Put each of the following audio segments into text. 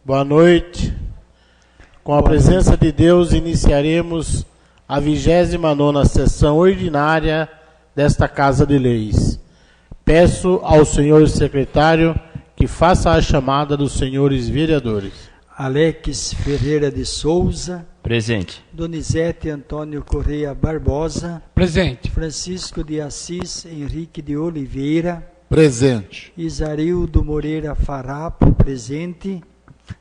Boa noite. Com a presença de Deus, iniciaremos a 29ª sessão ordinária desta Casa de Leis. Peço ao senhor secretário que faça a chamada dos senhores vereadores. Alex Ferreira de Souza. Presente. Donizete Antônio Correia Barbosa. Presente. Francisco de Assis Henrique de Oliveira. Presente. Isarildo Moreira Farapo. Presente.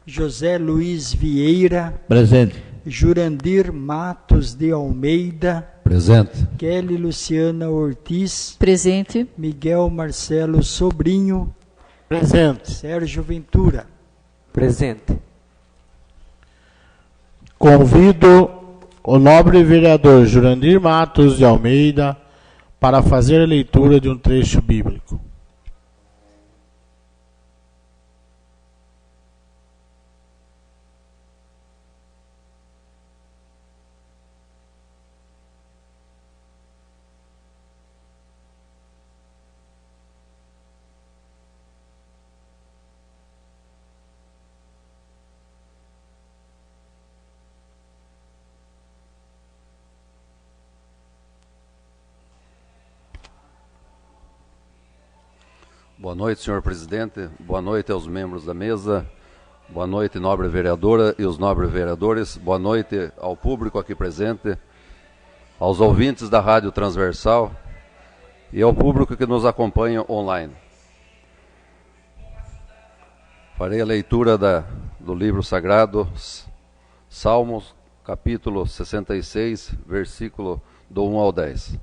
José Luiz Vieira. Presente. Jurandir Matos de Almeida. Presente. Kelly Luciana Ortiz. Presente. Miguel Marcelo Sobrinho. Presente. Sérgio Ventura. Presente. Convido o nobre vereador Jurandir Matos de Almeida para fazer a leitura de um trecho bíblico. Boa noite, senhor presidente. Boa noite aos membros da mesa. Boa noite, nobre vereadora e os nobres vereadores. Boa noite ao público aqui presente, aos ouvintes da Rádio Transversal e ao público que nos acompanha online. Farei a leitura do livro sagrado, Salmos, capítulo 66, versículo do 1 ao 10.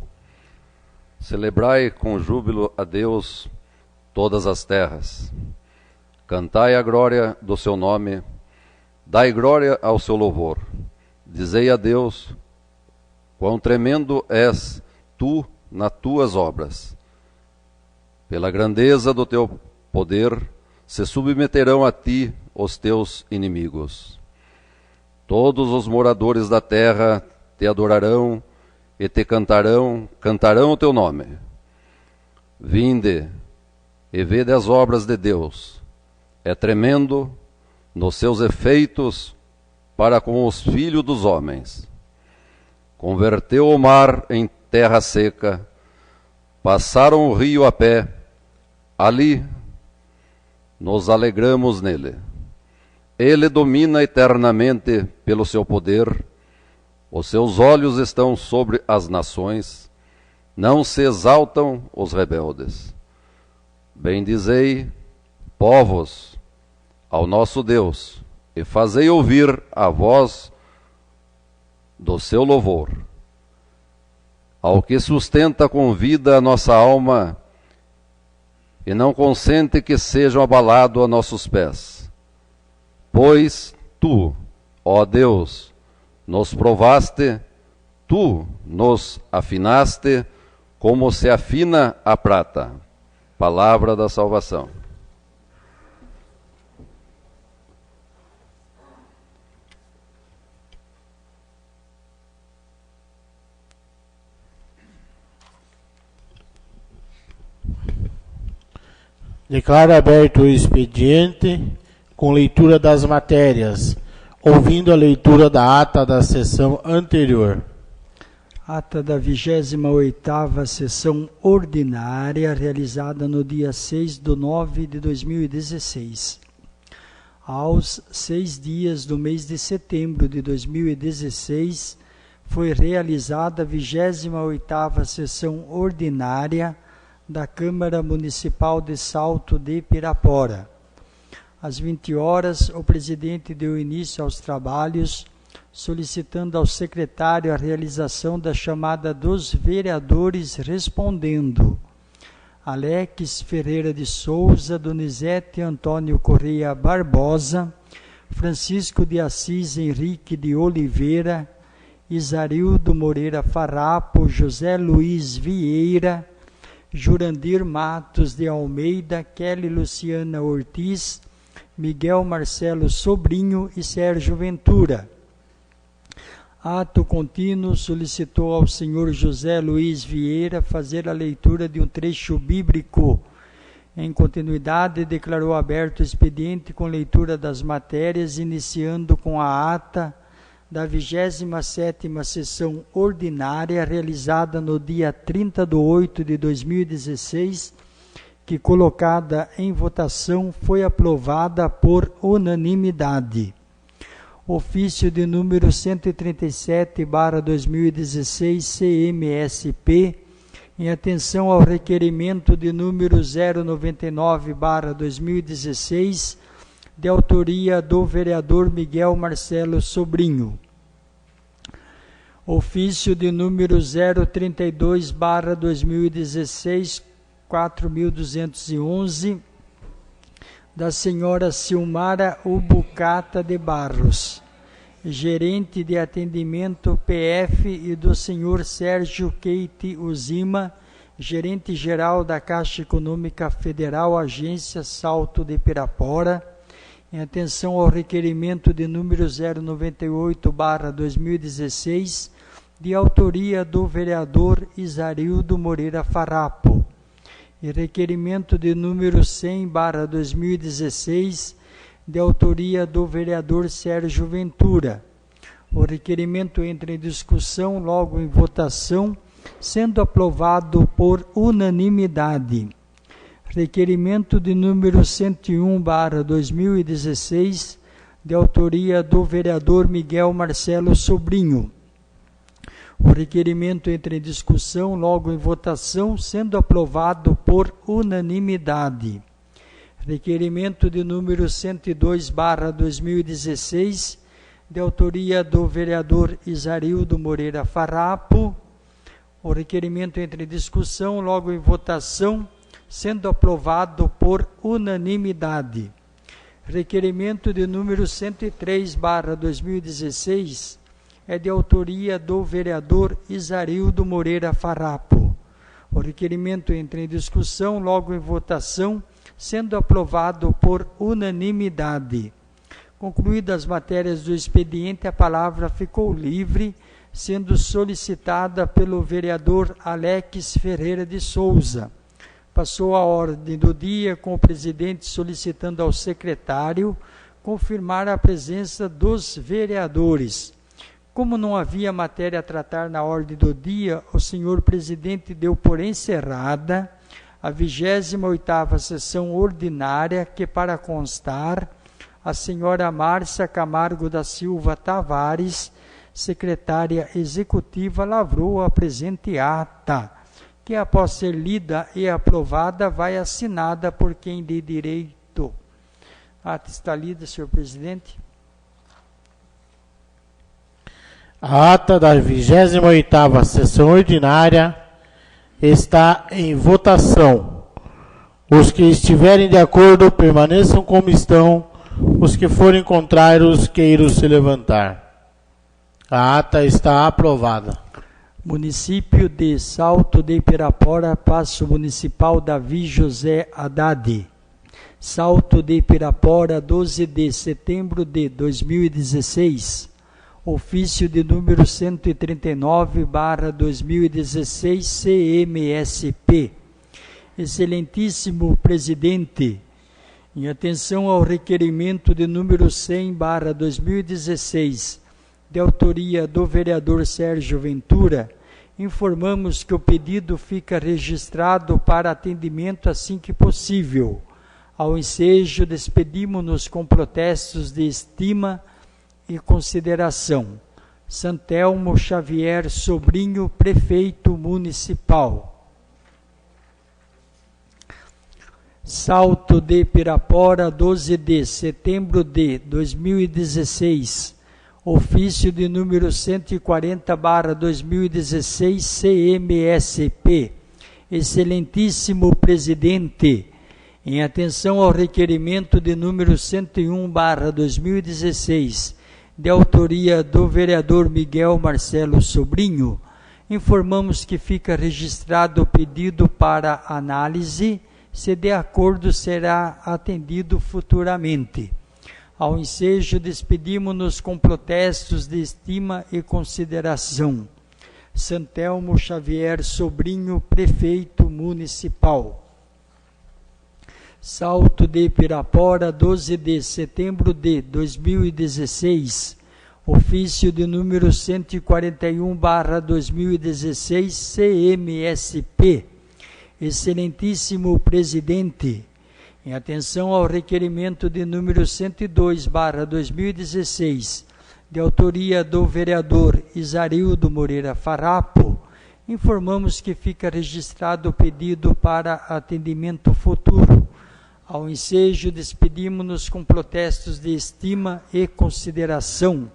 Celebrai com júbilo a Deus todas as terras. Cantai a glória do seu nome, dai glória ao seu louvor. Dizei a Deus, quão tremendo és tu nas tuas obras. Pela grandeza do teu poder, se submeterão a ti os teus inimigos. Todos os moradores da terra te adorarão e te cantarão o teu nome. Vinde, e vede as obras de Deus. É tremendo nos seus efeitos para com os filhos dos homens. Converteu o mar em terra seca, passaram o rio a pé, ali nos alegramos nele. Ele domina eternamente pelo seu poder, os seus olhos estão sobre as nações, não se exaltam os rebeldes. Bendizei, povos, ao nosso Deus, e fazei ouvir a voz do seu louvor. Ao que sustenta com vida a nossa alma, e não consente que sejam abalados a nossos pés. Pois tu, ó Deus, nos provaste, tu nos afinaste, como se afina a prata. Palavra da salvação. Declaro aberto o expediente com leitura das matérias, ouvindo a leitura da ata da sessão anterior. Ata da 28ª sessão ordinária, realizada no dia 6/9/2016. Aos 6 dias do mês de setembro de 2016, foi realizada a 28ª sessão ordinária da Câmara Municipal de Salto de Pirapora. Às 20 horas, o presidente deu início aos trabalhos, solicitando ao secretário a realização da chamada dos vereadores, respondendo: Alex Ferreira de Souza, Donizete Antônio Correia Barbosa, Francisco de Assis Henrique de Oliveira, Isarildo Moreira Farapo, José Luiz Vieira, Jurandir Matos de Almeida, Kelly Luciana Ortiz, Miguel Marcelo Sobrinho e Sérgio Ventura. Ato contínuo solicitou ao senhor José Luiz Vieira fazer a leitura de um trecho bíblico Em continuidade, declarou aberto o expediente com leitura das matérias, iniciando com a ata da 27ª sessão ordinária, realizada no dia 30/8/2016, que, colocada em votação, foi aprovada por unanimidade. Ofício de número 137/2016, CMSP, em atenção ao requerimento de número 099/2016, de autoria do vereador Miguel Marcelo Sobrinho. Ofício de número 032/2016, 4.211, da senhora Silmara Ubucata de Barros, gerente de atendimento PF, e do senhor Sérgio Keiti Uzima, gerente-geral da Caixa Econômica Federal, agência Salto de Pirapora, em atenção ao requerimento de número 098/2016, de autoria do vereador Isarildo Moreira Farrapo, e requerimento de número 100/2016, de autoria do vereador Sérgio Ventura. O requerimento entra em discussão, logo em votação, sendo aprovado por unanimidade. Requerimento de número 101/2016, de autoria do vereador Miguel Marcelo Sobrinho. O requerimento entra em discussão, logo em votação, sendo aprovado por unanimidade. Requerimento de número 102/2016, de autoria do vereador Isarildo Moreira Farrapo. O requerimento entra em discussão, logo em votação, sendo aprovado por unanimidade. Requerimento de número 103/2016, é de autoria do vereador Isarildo Moreira Farrapo. O requerimento entra em discussão, logo em votação, sendo aprovado por unanimidade. Concluídas as matérias do expediente, a palavra ficou livre, sendo solicitada pelo vereador Alex Ferreira de Souza. Passou a ordem do dia, com o presidente solicitando ao secretário confirmar a presença dos vereadores. Como não havia matéria a tratar na ordem do dia, o senhor presidente deu por encerrada a 28ª sessão ordinária, que, para constar, a senhora Márcia Camargo da Silva Tavares, secretária executiva, lavrou a presente ata, que, após ser lida e aprovada, vai assinada por quem de direito. A ata está lida, senhor presidente. A ata da 28ª sessão ordinária está em votação. Os que estiverem de acordo, permaneçam como estão. Os que forem contrários, queiram se levantar. A ata está aprovada. Município de Salto de Pirapora, Paço Municipal Davi José Haddad. Salto de Pirapora, 12 de setembro de 2016. Ofício de número 139/2016, CMSP. Excelentíssimo presidente, em atenção ao requerimento de número 100/2016, de autoria do vereador Sérgio Ventura, informamos que o pedido fica registrado para atendimento assim que possível. Ao ensejo, despedimos-nos com protestos de estima e consideração. Santelmo Xavier Sobrinho, prefeito municipal. Salto de Pirapora, 12 de setembro de 2016. Ofício de número 140/2016, CMSP. Excelentíssimo presidente, em atenção ao requerimento de número 101/2016, de autoria do vereador Miguel Marcelo Sobrinho, informamos que fica registrado o pedido para análise, se de acordo será atendido futuramente. Ao ensejo, despedimos-nos com protestos de estima e consideração. Santelmo Xavier Sobrinho, prefeito municipal. Salto de Pirapora, 12 de setembro de 2016, ofício de número 141/2016, CMSP. Excelentíssimo Presidente, em atenção ao requerimento de número 102/2016, de autoria do vereador Isarildo Moreira Farrapo, informamos que fica registrado o pedido para atendimento futuro. Ao ensejo, despedimos-nos com protestos de estima e consideração.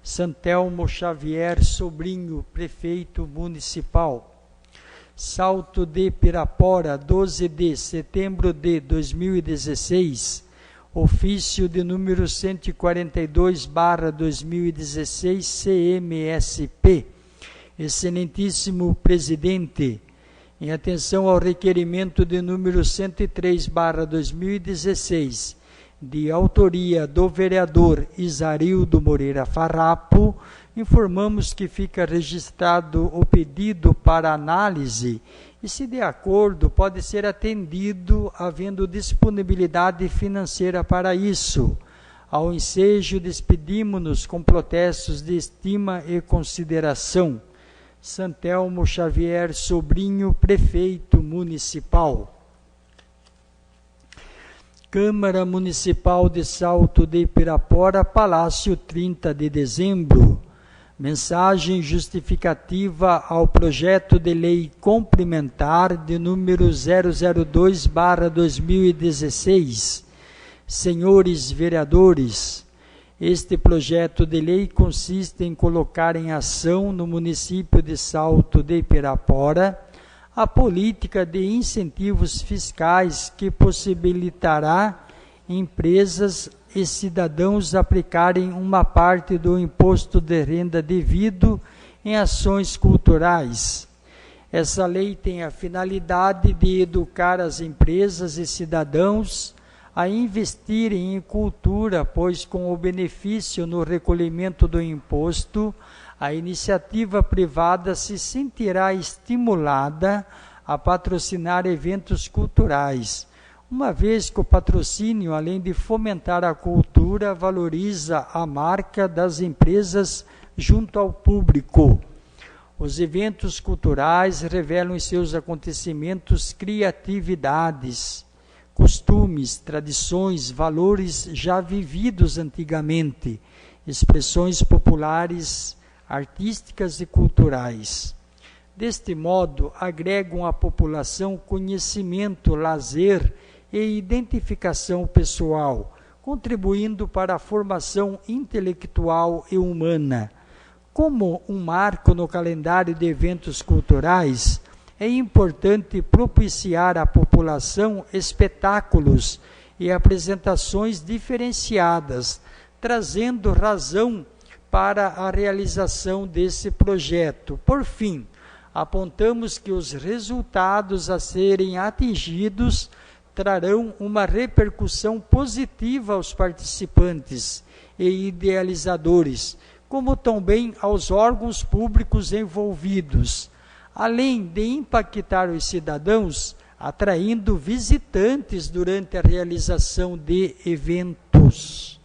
Santelmo Xavier Sobrinho, Prefeito Municipal. Salto de Pirapora, 12 de setembro de 2016, ofício de número 142/2016, CMSP. Excelentíssimo Presidente, em atenção ao requerimento de número 103/2016, de autoria do vereador Isarildo Moreira Farrapo, informamos que fica registrado o pedido para análise e, se de acordo, pode ser atendido, havendo disponibilidade financeira para isso. Ao ensejo, despedimos-nos com protestos de estima e consideração. Santelmo Xavier Sobrinho, Prefeito Municipal. Câmara Municipal de Salto de Pirapora, Palácio, 30 de dezembro. Mensagem justificativa ao projeto de lei complementar de número 002/2016. Senhores vereadores, este projeto de lei consiste em colocar em ação no município de Salto de Pirapora a política de incentivos fiscais que possibilitará empresas e cidadãos aplicarem uma parte do imposto de renda devido em ações culturais. Essa lei tem a finalidade de educar as empresas e cidadãos a investirem em cultura, pois com o benefício no recolhimento do imposto, a iniciativa privada se sentirá estimulada a patrocinar eventos culturais, uma vez que o patrocínio, além de fomentar a cultura, valoriza a marca das empresas junto ao público. Os eventos culturais revelam em seus acontecimentos criatividades, costumes, tradições, valores já vividos antigamente, expressões populares, artísticas e culturais. Deste modo, agregam à população conhecimento, lazer e identificação pessoal, contribuindo para a formação intelectual e humana. Como um marco no calendário de eventos culturais, é importante propiciar à população espetáculos e apresentações diferenciadas, trazendo razão para a realização desse projeto. Por fim, apontamos que os resultados a serem atingidos trarão uma repercussão positiva aos participantes e idealizadores, como também aos órgãos públicos envolvidos, além de impactar os cidadãos, atraindo visitantes durante a realização de eventos.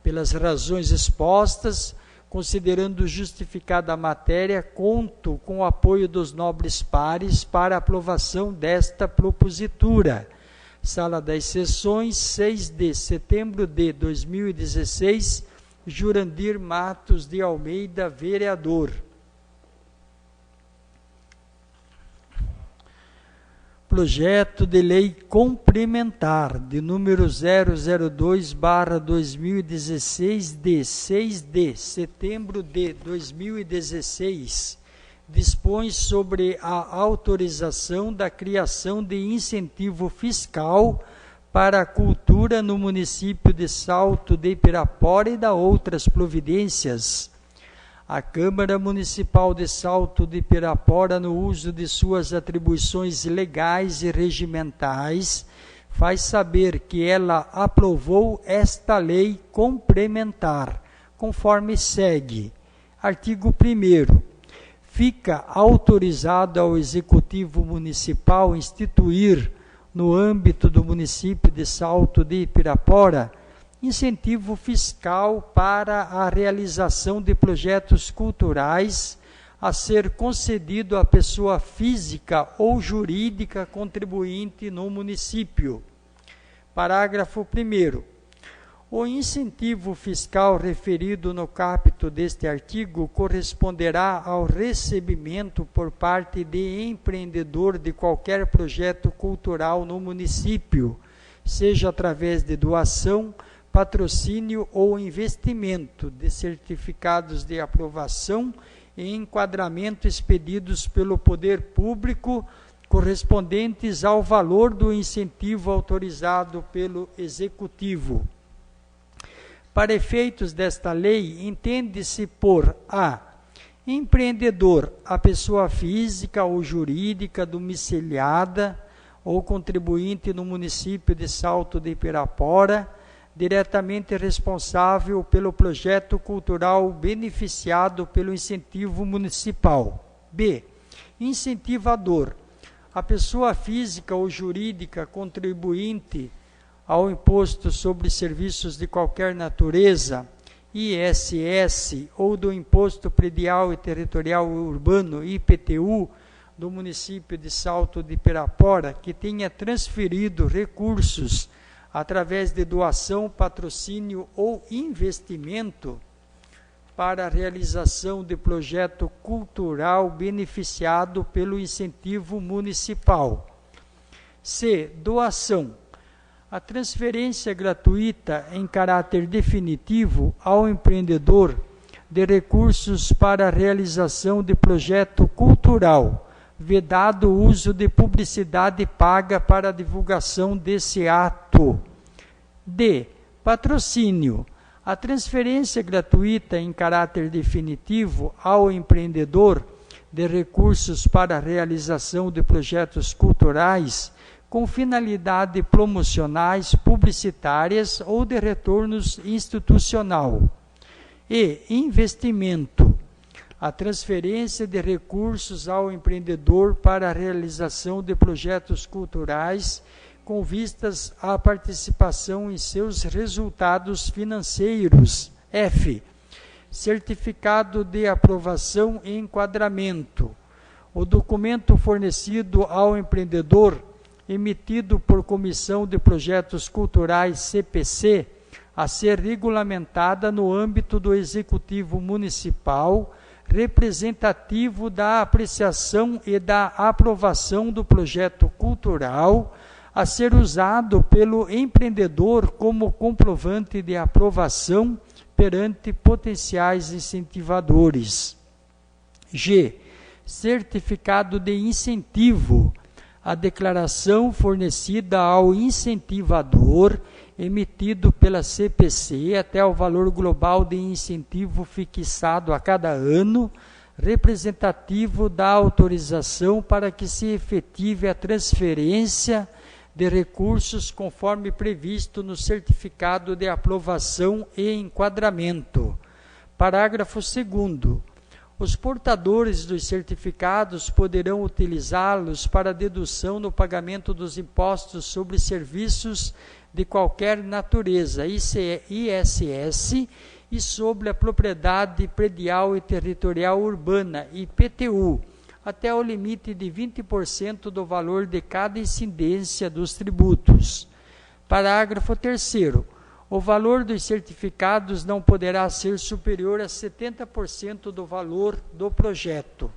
Pelas razões expostas, considerando justificada a matéria, conto com o apoio dos nobres pares para a aprovação desta propositura. Sala das Sessões, 6 de setembro de 2016, Jurandir Matos de Almeida, vereador. Projeto de lei complementar de número 002/2016, de 6 de setembro de 2016, dispõe sobre a autorização da criação de incentivo fiscal para a cultura no município de Salto de Pirapora e da outras providências. A Câmara Municipal de Salto de Pirapora, no uso de suas atribuições legais e regimentais, faz saber que ela aprovou esta lei complementar, conforme segue. Artigo 1º. Fica autorizado ao Executivo Municipal instituir no âmbito do município de Salto de Pirapora, incentivo fiscal para a realização de projetos culturais a ser concedido à pessoa física ou jurídica contribuinte no município. Parágrafo 1º. O incentivo fiscal referido no caput deste artigo corresponderá ao recebimento por parte de empreendedor de qualquer projeto cultural no município, seja através de doação, patrocínio ou investimento, de certificados de aprovação e enquadramento expedidos pelo poder público, correspondentes ao valor do incentivo autorizado pelo Executivo. Para efeitos desta lei, entende-se por a empreendedor, a pessoa física ou jurídica domiciliada ou contribuinte no município de Salto de Pirapora, diretamente responsável pelo projeto cultural beneficiado pelo incentivo municipal. B. Incentivador, a pessoa física ou jurídica contribuinte ao Imposto sobre Serviços de qualquer natureza, ISS, ou do Imposto Predial e Territorial Urbano, IPTU, do município de Salto de Pirapora, que tenha transferido recursos através de doação, patrocínio ou investimento para a realização de projeto cultural beneficiado pelo incentivo municipal. C. Doação, a transferência gratuita em caráter definitivo ao empreendedor de recursos para a realização de projeto cultural, vedado o uso de publicidade paga para a divulgação desse ato. D. Patrocínio, a transferência gratuita em caráter definitivo ao empreendedor de recursos para a realização de projetos culturais com finalidade promocionais, publicitárias ou de retornos institucional. E investimento, a transferência de recursos ao empreendedor para a realização de projetos culturais com vistas à participação em seus resultados financeiros. F. Certificado de aprovação e enquadramento, o documento fornecido ao empreendedor emitido por Comissão de Projetos Culturais CPC, a ser regulamentada no âmbito do Executivo Municipal, representativo da apreciação e da aprovação do projeto cultural, a ser usado pelo empreendedor como comprovante de aprovação perante potenciais incentivadores. G. Certificado de incentivo, a declaração fornecida ao incentivador, emitido pela CPC até o valor global de incentivo fixado a cada ano, representativo da autorização para que se efetive a transferência de recursos conforme previsto no certificado de aprovação e enquadramento. Parágrafo 2º. Os portadores dos certificados poderão utilizá-los para dedução no pagamento dos impostos sobre serviços de qualquer natureza, ISS, e sobre a propriedade predial e territorial urbana, IPTU, até o limite de 20% do valor de cada incidência dos tributos. Parágrafo 3º. O valor dos certificados não poderá ser superior a 70% do valor do projeto.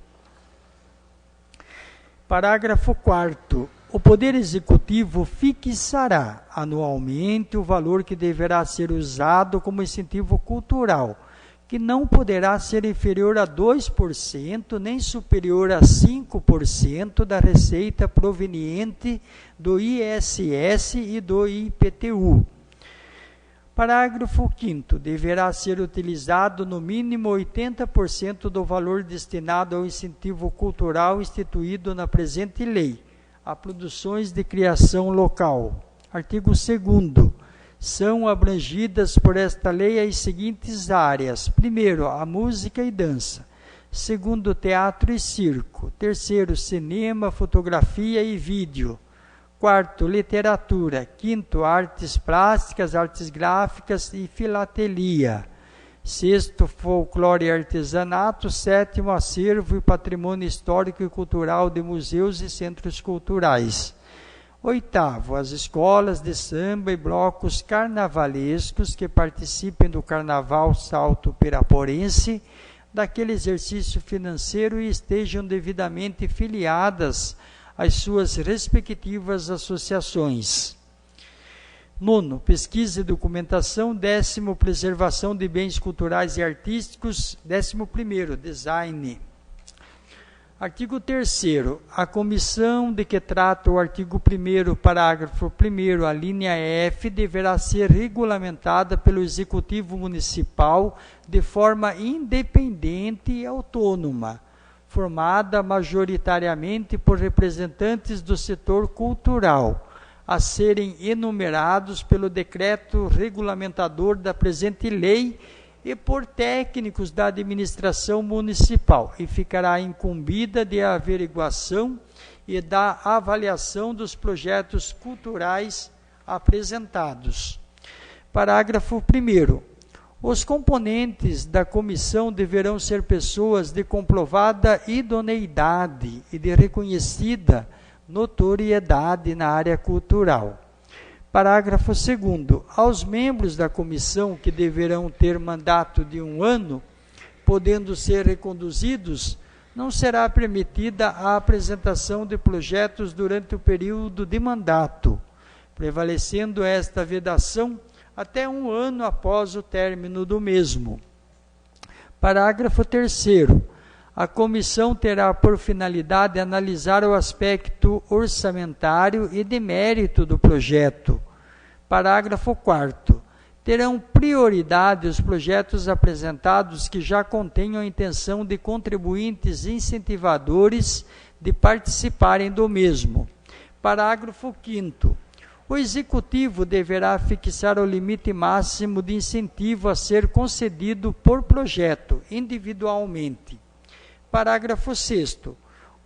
Parágrafo 4º. O Poder Executivo fixará anualmente o valor que deverá ser usado como incentivo cultural, que não poderá ser inferior a 2%, nem superior a 5% da receita proveniente do ISS e do IPTU. Parágrafo 5º. Deverá ser utilizado no mínimo 80% do valor destinado ao incentivo cultural instituído na presente lei, a produções de criação local. Artigo 2º. São abrangidas por esta lei as seguintes áreas: primeiro, a música e dança; segundo, teatro e circo; terceiro, cinema, fotografia e vídeo; Quarto, literatura. Quinto, artes plásticas, artes gráficas e filatelia. Sexto, folclore e artesanato. Sétimo, acervo e patrimônio histórico e cultural de museus e centros culturais. Oitavo, as escolas de samba e blocos carnavalescos que participem do Carnaval Salto Piraporense, daquele exercício financeiro e estejam devidamente filiadas às suas respectivas associações. Nono, pesquisa e documentação. Décimo, preservação de bens culturais e artísticos. 11º, design. Artigo 3º. A comissão de que trata o artigo 1º, parágrafo 1º, a linha F, deverá ser regulamentada pelo Executivo Municipal de forma independente e autônoma, formada majoritariamente por representantes do setor cultural, a serem enumerados pelo decreto regulamentador da presente lei e por técnicos da administração municipal, e ficará incumbida de averiguação e da avaliação dos projetos culturais apresentados. Parágrafo 1º. Os componentes da comissão deverão ser pessoas de comprovada idoneidade e de reconhecida notoriedade na área cultural. Parágrafo 2º. Aos membros da comissão, que deverão ter mandato de 1 ano, podendo ser reconduzidos, não será permitida a apresentação de projetos durante o período de mandato, prevalecendo esta vedação até 1 ano após o término do mesmo. Parágrafo 3º. A comissão terá por finalidade analisar o aspecto orçamentário e de mérito do projeto. Parágrafo 4º. Terão prioridade os projetos apresentados que já contenham a intenção de contribuintes incentivadores de participarem do mesmo. Parágrafo 5º. O Executivo deverá fixar o limite máximo de incentivo a ser concedido por projeto, individualmente. Parágrafo 6º.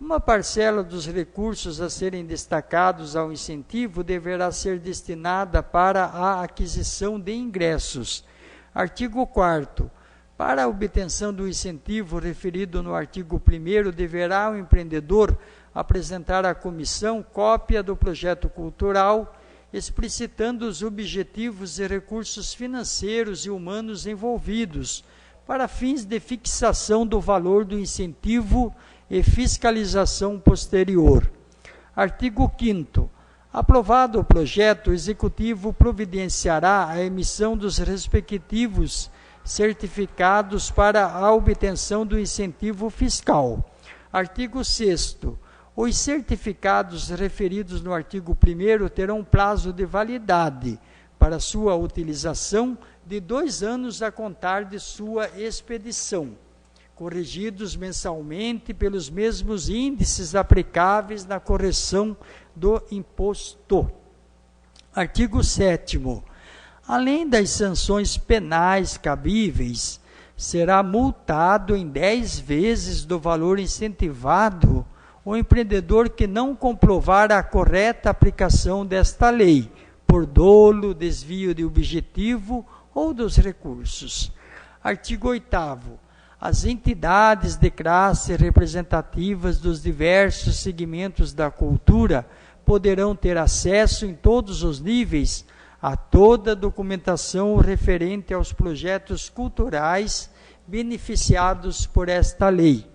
Uma parcela dos recursos a serem destacados ao incentivo deverá ser destinada para a aquisição de ingressos. Artigo 4º. Para a obtenção do incentivo referido no artigo 1º, deverá o empreendedor apresentar à comissão cópia do projeto cultural, explicitando os objetivos e recursos financeiros e humanos envolvidos, para fins de fixação do valor do incentivo e fiscalização posterior. Artigo 5º. Aprovado o projeto, o Executivo providenciará a emissão dos respectivos certificados para a obtenção do incentivo fiscal. Artigo 6º. Os certificados referidos no artigo 1º terão prazo de validade para sua utilização de 2 anos a contar de sua expedição, corrigidos mensalmente pelos mesmos índices aplicáveis na correção do imposto. Artigo 7º. Além das sanções penais cabíveis, será multado em 10 vezes do valor incentivado o empreendedor que não comprovar a correta aplicação desta lei, por dolo, desvio de objetivo ou dos recursos. Artigo 8º. As entidades de classe representativas dos diversos segmentos da cultura poderão ter acesso em todos os níveis a toda a documentação referente aos projetos culturais beneficiados por esta lei.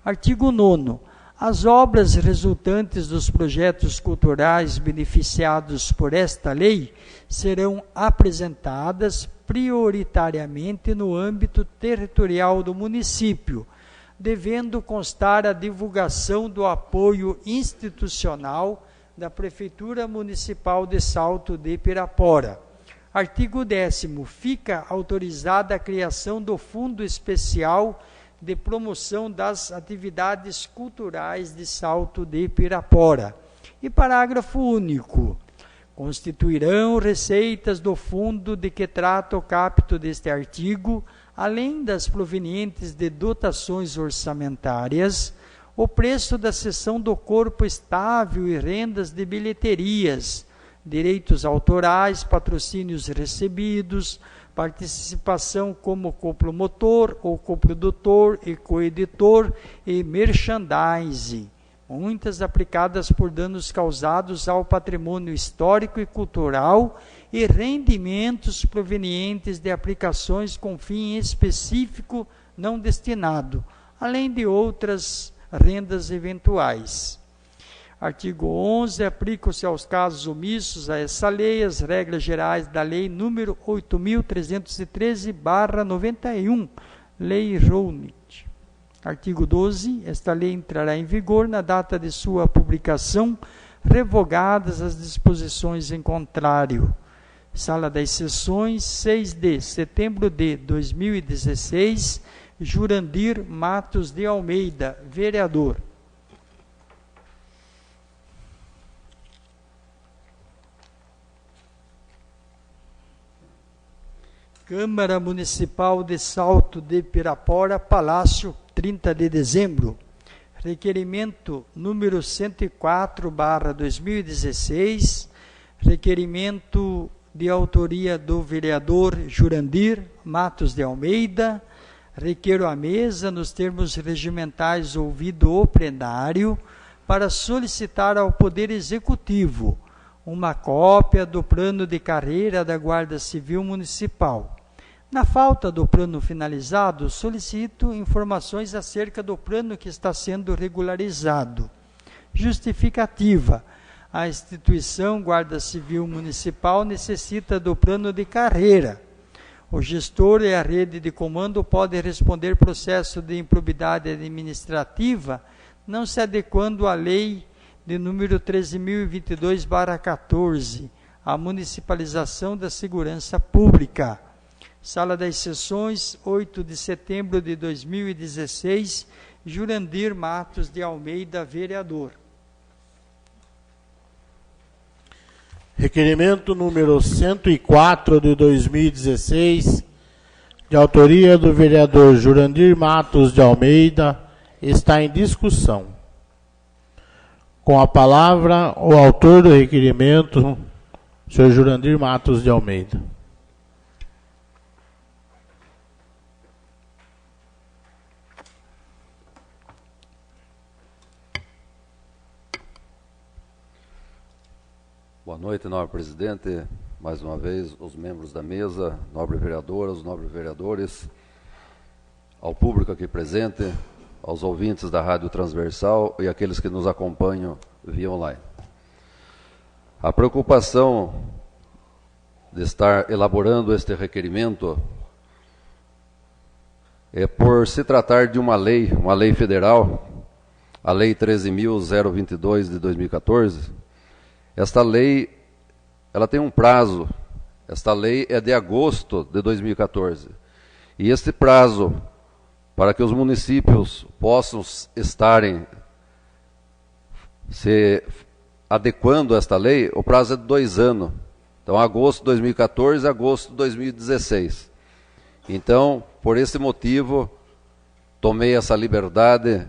Artigo 9º. As obras resultantes dos projetos culturais beneficiados por esta lei serão apresentadas prioritariamente no âmbito territorial do município, devendo constar a divulgação do apoio institucional da Prefeitura Municipal de Salto de Pirapora. Artigo 10º. Fica autorizada a criação do Fundo Especial de Promoção das Atividades Culturais de Salto de Pirapora. E parágrafo único. Constituirão receitas do fundo de que trata o caput deste artigo, além das provenientes de dotações orçamentárias, o preço da cessão do corpo estável e rendas de bilheterias, direitos autorais, patrocínios recebidos, participação como copromotor ou coprodutor e coeditor e merchandising, muitas aplicadas por danos causados ao patrimônio histórico e cultural e rendimentos provenientes de aplicações com fim específico não destinado, além de outras rendas eventuais. Artigo 11. Aplicam-se aos casos omissos a essa lei as regras gerais da Lei nº 8.313/91, Lei Rounit. Artigo 12. Esta lei entrará em vigor na data de sua publicação, revogadas as disposições em contrário. Sala das Sessões, 6 de setembro de 2016, Jurandir Matos de Almeida, vereador. Câmara Municipal de Salto de Pirapora, Palácio, 30 de dezembro. Requerimento número 104/2016, requerimento de autoria do vereador Jurandir Matos de Almeida. Requeiro à mesa, nos termos regimentais ouvido o plenário, para solicitar ao Poder Executivo uma cópia do plano de carreira da Guarda Civil Municipal. Na falta do plano finalizado, solicito informações acerca do plano que está sendo regularizado. Justificativa: a instituição Guarda Civil Municipal necessita do plano de carreira. O gestor e a rede de comando podem responder processo de improbidade administrativa, não se adequando à lei de número 13.022/14, a municipalização da segurança pública. Sala das Sessões, 8 de setembro de 2016, Jurandir Matos de Almeida, vereador. Requerimento número 104 de 2016, de autoria do vereador Jurandir Matos de Almeida, está em discussão. Com a palavra, o autor do requerimento, senhor Jurandir Matos de Almeida. Boa noite, nobre presidente, mais uma vez, os membros da mesa, nobre vereadora, os nobres vereadores, ao público aqui presente, aos ouvintes da Rádio Transversal e aqueles que nos acompanham via online. A preocupação de estar elaborando este requerimento é por se tratar de uma lei federal, a Lei 13.022 de 2014. Esta lei, ela tem um prazo. Esta lei é de agosto de 2014. E este prazo, para que os municípios possam estarem se adequando a esta lei, o prazo é de 2 anos. Então, agosto de 2014 e agosto de 2016. Então, por esse motivo, tomei essa liberdade,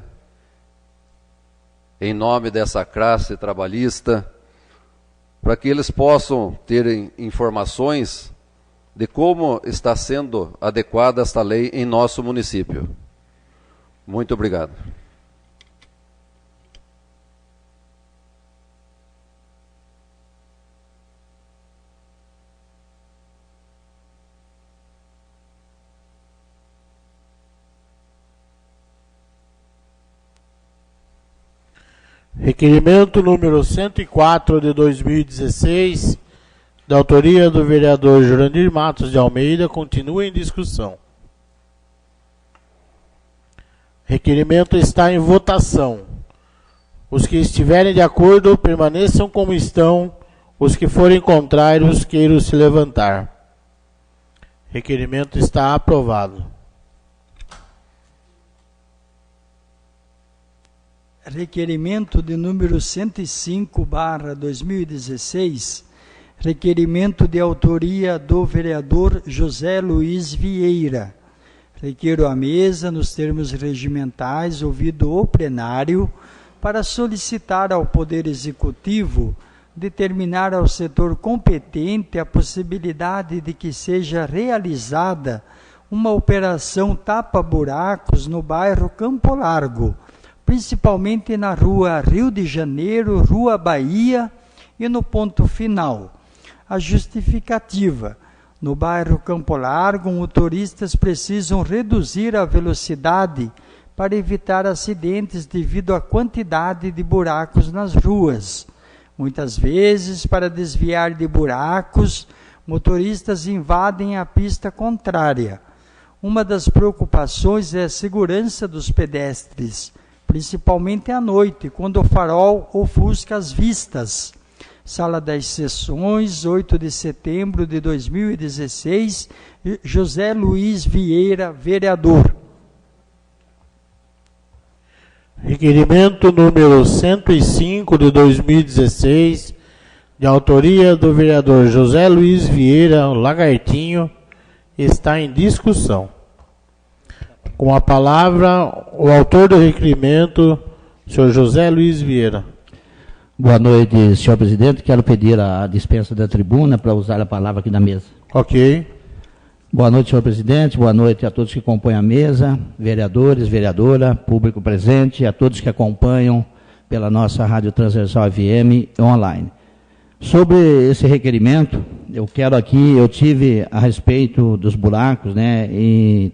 em nome dessa classe trabalhista, para que eles possam terem informações de como está sendo adequada esta lei em nosso município. Muito obrigado. Requerimento número 104 de 2016, da autoria do vereador Jurandir Matos de Almeida, continua em discussão. Requerimento está em votação. Os que estiverem de acordo, permaneçam como estão. Os que forem contrários, queiram se levantar. Requerimento está aprovado. Requerimento de número 105/2016, requerimento de autoria do vereador José Luiz Vieira. Requeiro à mesa, nos termos regimentais, ouvido o plenário, para solicitar ao Poder Executivo determinar ao setor competente a possibilidade de que seja realizada uma operação tapa-buracos no bairro Campo Largo, principalmente na Rua Rio de Janeiro, Rua Bahia e no ponto final. A justificativa: no bairro Campo Largo, motoristas precisam reduzir a velocidade para evitar acidentes devido à quantidade de buracos nas ruas. Muitas vezes, para desviar de buracos, motoristas invadem a pista contrária. Uma das preocupações é a segurança dos pedestres, principalmente à noite, quando o farol ofusca as vistas. Sala das Sessões, 8 de setembro de 2016, José Luiz Vieira, vereador. Requerimento número 105 de 2016, de autoria do vereador José Luiz Vieira Lagartinho, está em discussão. Com a palavra, o autor do requerimento, senhor José Luiz Vieira. Boa noite, senhor presidente. Quero pedir a dispensa da tribuna para usar a palavra aqui na mesa. Ok. Boa noite, senhor presidente. Boa noite a todos que compõem a mesa, vereadores, vereadora, público presente, a todos que acompanham pela nossa Rádio Transversal FM online. Sobre esse requerimento, eu tive a respeito dos buracos, né, e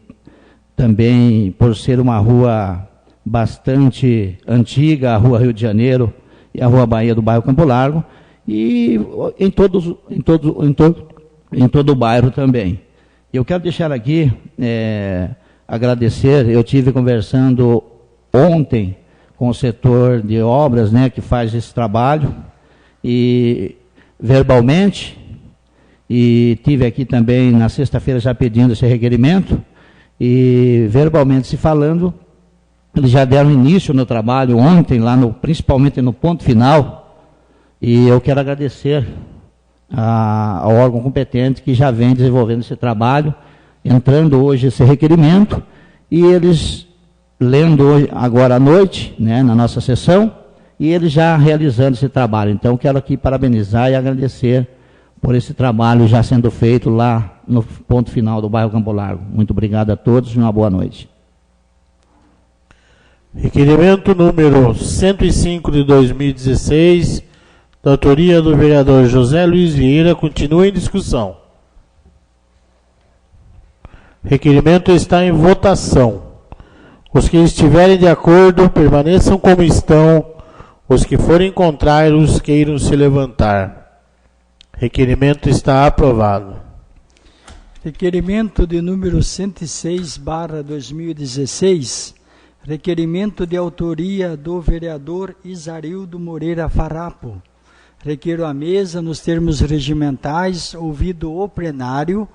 também por ser uma rua bastante antiga, a Rua Rio de Janeiro e a Rua Bahia do bairro Campo Largo, e em todo o bairro também. Eu quero deixar aqui, agradecer, eu tive conversando ontem com o setor de obras, né, que faz esse trabalho, e verbalmente, e tive aqui também na sexta-feira já pedindo esse requerimento, e verbalmente se falando, eles já deram início no trabalho ontem, principalmente no ponto final, e eu quero agradecer ao órgão competente que já vem desenvolvendo esse trabalho, entrando hoje esse requerimento, e eles lendo hoje, agora à noite, né, na nossa sessão, e eles já realizando esse trabalho. Então, quero aqui parabenizar e agradecer por esse trabalho já sendo feito lá no ponto final do bairro Campo Largo. Muito obrigado a todos e uma boa noite. Requerimento número 105 de 2016, da autoria do vereador José Luiz Vieira, continua em discussão. Requerimento está em votação. Os que estiverem de acordo, permaneçam como estão. Os que forem contrários, queiram se levantar. Requerimento está aprovado. Requerimento de número 106/2016, requerimento de autoria do vereador Isarildo Moreira Farrapo. Requeiro à mesa, nos termos regimentais, ouvido o plenário,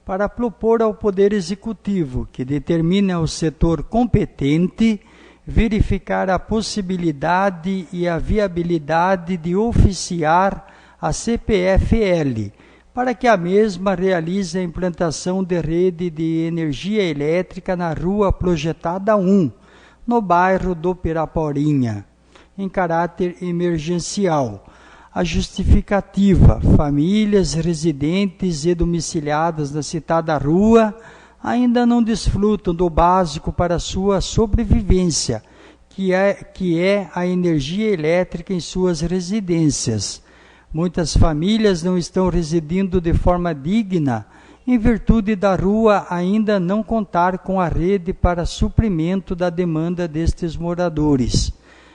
para propor ao Poder Executivo que determine ao setor competente verificar a possibilidade e a viabilidade de oficiar a CPFL, para que a mesma realize a implantação de rede de energia elétrica na Rua Projetada 1, no bairro do Piraporinha, em caráter emergencial. A justificativa: famílias residentes e domiciliadas na citada rua ainda não desfrutam do básico para sua sobrevivência, que é a energia elétrica em suas residências. Muitas famílias não estão residindo de forma digna, em virtude da rua ainda não contar com a rede para suprimento da demanda destes moradores.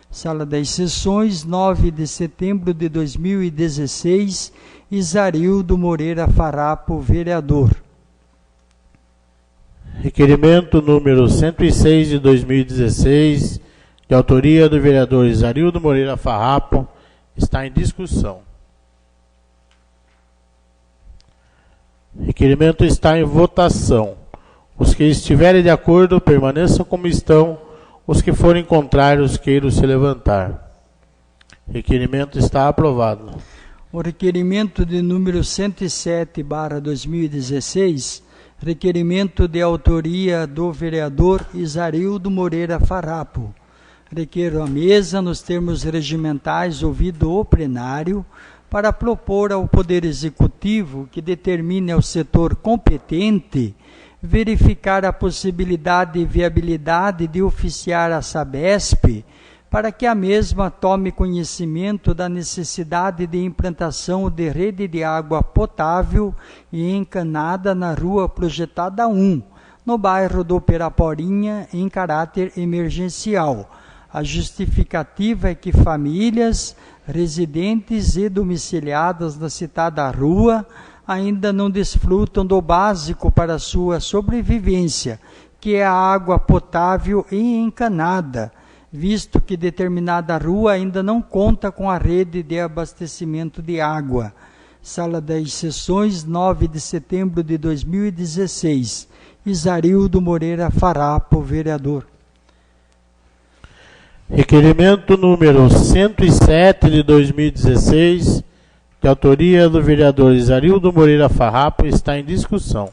Sala das Sessões, 9 de setembro de 2016, Isarildo Moreira Farrapo, vereador. Requerimento número 106 de 2016, de autoria do vereador Isarildo Moreira Farrapo, está em discussão. Requerimento está em votação. Os que estiverem de acordo, permaneçam como estão. Os que forem contrários, queiram se levantar. Requerimento está aprovado. O requerimento de número 107/2016, Requerimento de autoria do vereador Isarildo Moreira Farrapo. Requeiro à mesa, nos termos regimentais, ouvido o plenário, para propor ao Poder Executivo que determine ao setor competente verificar a possibilidade e viabilidade de oficiar a Sabesp para que a mesma tome conhecimento da necessidade de implantação de rede de água potável e encanada na rua projetada 1, no bairro do Piraporinha, em caráter emergencial. A justificativa é que famílias residentes e domiciliadas na citada rua ainda não desfrutam do básico para sua sobrevivência, que é a água potável e encanada, visto que determinada rua ainda não conta com a rede de abastecimento de água. Sala das Sessões, 9 de setembro de 2016. Isarildo Moreira Farrapo, vereador. Requerimento número 107 de 2016, de autoria do vereador Isarildo Moreira Farrapo, está em discussão.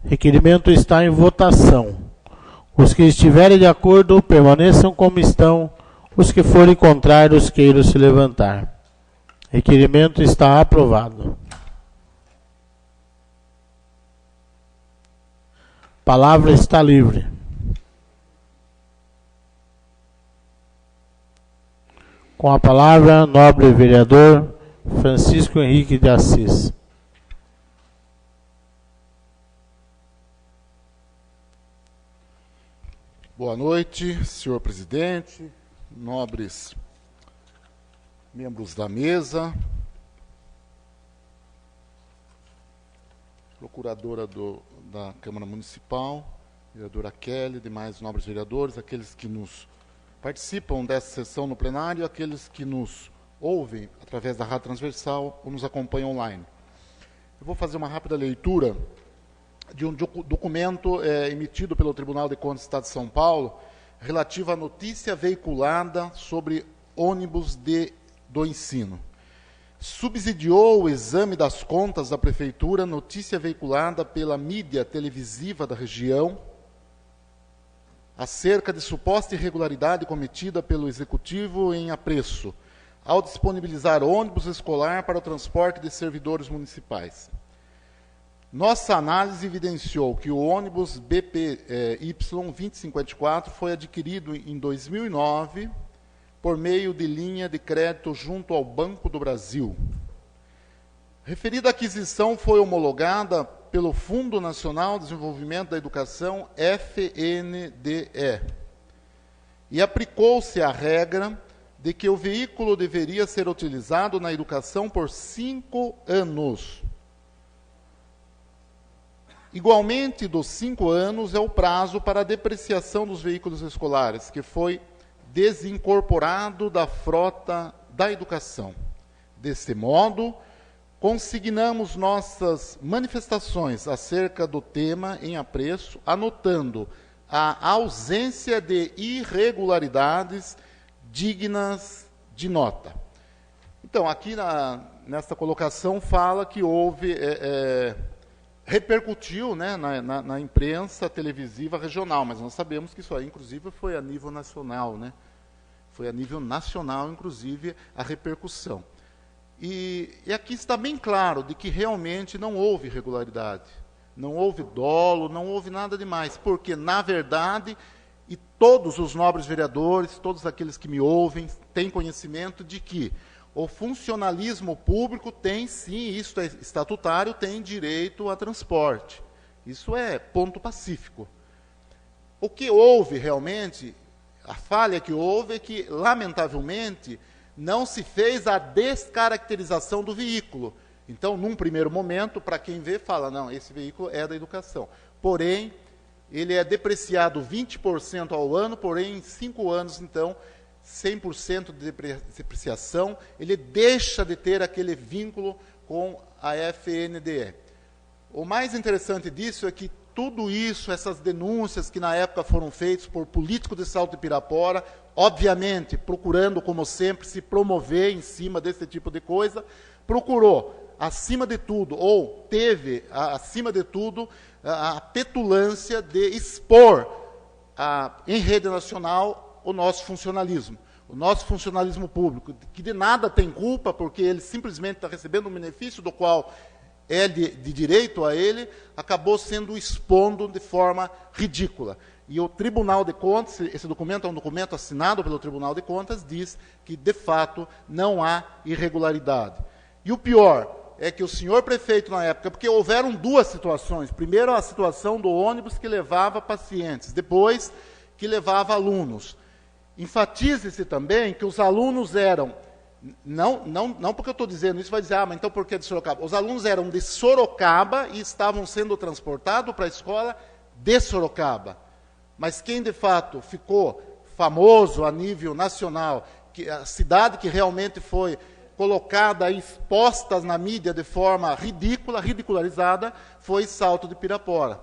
Requerimento está em votação. Os que estiverem de acordo, permaneçam como estão. Os que forem contrários, queiram se levantar. Requerimento está aprovado. Palavra está livre. Com a palavra, nobre vereador Francisco Henrique de Assis. Boa noite, senhor presidente, nobres membros da mesa, procuradora da Câmara Municipal, vereadora Kelly, demais nobres vereadores, aqueles que nos participam dessa sessão no plenário, aqueles que nos ouvem através da rádio transversal ou nos acompanham online. Eu vou fazer uma rápida leitura de um documento emitido pelo Tribunal de Contas do Estado de São Paulo, relativo à notícia veiculada sobre ônibus do ensino. Subsidiou o exame das contas da Prefeitura, notícia veiculada pela mídia televisiva da região, acerca de suposta irregularidade cometida pelo Executivo em apreço, ao disponibilizar ônibus escolar para o transporte de servidores municipais. Nossa análise evidenciou que o ônibus BPY 2054 foi adquirido em 2009 por meio de linha de crédito junto ao Banco do Brasil. Referida aquisição foi homologada pelo Fundo Nacional de Desenvolvimento da Educação, FNDE, e aplicou-se a regra de que o veículo deveria ser utilizado na educação por 5 anos. Igualmente, dos 5 anos é o prazo para a depreciação dos veículos escolares, que foi desincorporado da frota da educação. Desse modo, consignamos nossas manifestações acerca do tema em apreço, anotando a ausência de irregularidades dignas de nota. Então, aqui nesta colocação fala que houve, repercutiu, né, na imprensa televisiva regional, mas nós sabemos que isso aí, inclusive, foi a nível nacional, né? Foi a nível nacional, inclusive, a repercussão. E aqui está bem claro de que realmente não houve irregularidade, não houve dolo, não houve nada demais, porque, na verdade, e todos os nobres vereadores, todos aqueles que me ouvem, têm conhecimento de que o funcionalismo público tem, sim, isso é estatutário, tem direito a transporte. Isso é ponto pacífico. O que houve realmente, a falha que houve é que, lamentavelmente, não se fez a descaracterização do veículo. Então, num primeiro momento, para quem vê, fala, não, esse veículo é da educação. Porém, ele é depreciado 20% ao ano, porém, em 5 anos, então, 100% de depreciação, ele deixa de ter aquele vínculo com a FNDE. O mais interessante disso é que tudo isso, essas denúncias que na época foram feitas por políticos de Salto de Pirapora, obviamente procurando, como sempre, se promover em cima desse tipo de coisa, procurou, acima de tudo, ou teve, acima de tudo, a petulância de expor em rede nacional o nosso funcionalismo público, que de nada tem culpa, porque ele simplesmente está recebendo um benefício do qual é de direito a ele, acabou sendo expondo de forma ridícula. E o Tribunal de Contas, esse documento é um documento assinado pelo Tribunal de Contas, diz que, de fato, não há irregularidade. E o pior é que o senhor prefeito, na época, porque houveram duas situações. Primeiro, a situação do ônibus que levava pacientes, depois, que levava alunos. Enfatize-se também que os alunos eram, não porque eu estou dizendo isso, vai dizer, mas então por que de Sorocaba? Os alunos eram de Sorocaba e estavam sendo transportados para a escola de Sorocaba. Mas quem, de fato, ficou famoso a nível nacional, a cidade que realmente foi colocada, exposta na mídia de forma ridicularizada, foi Salto de Pirapora.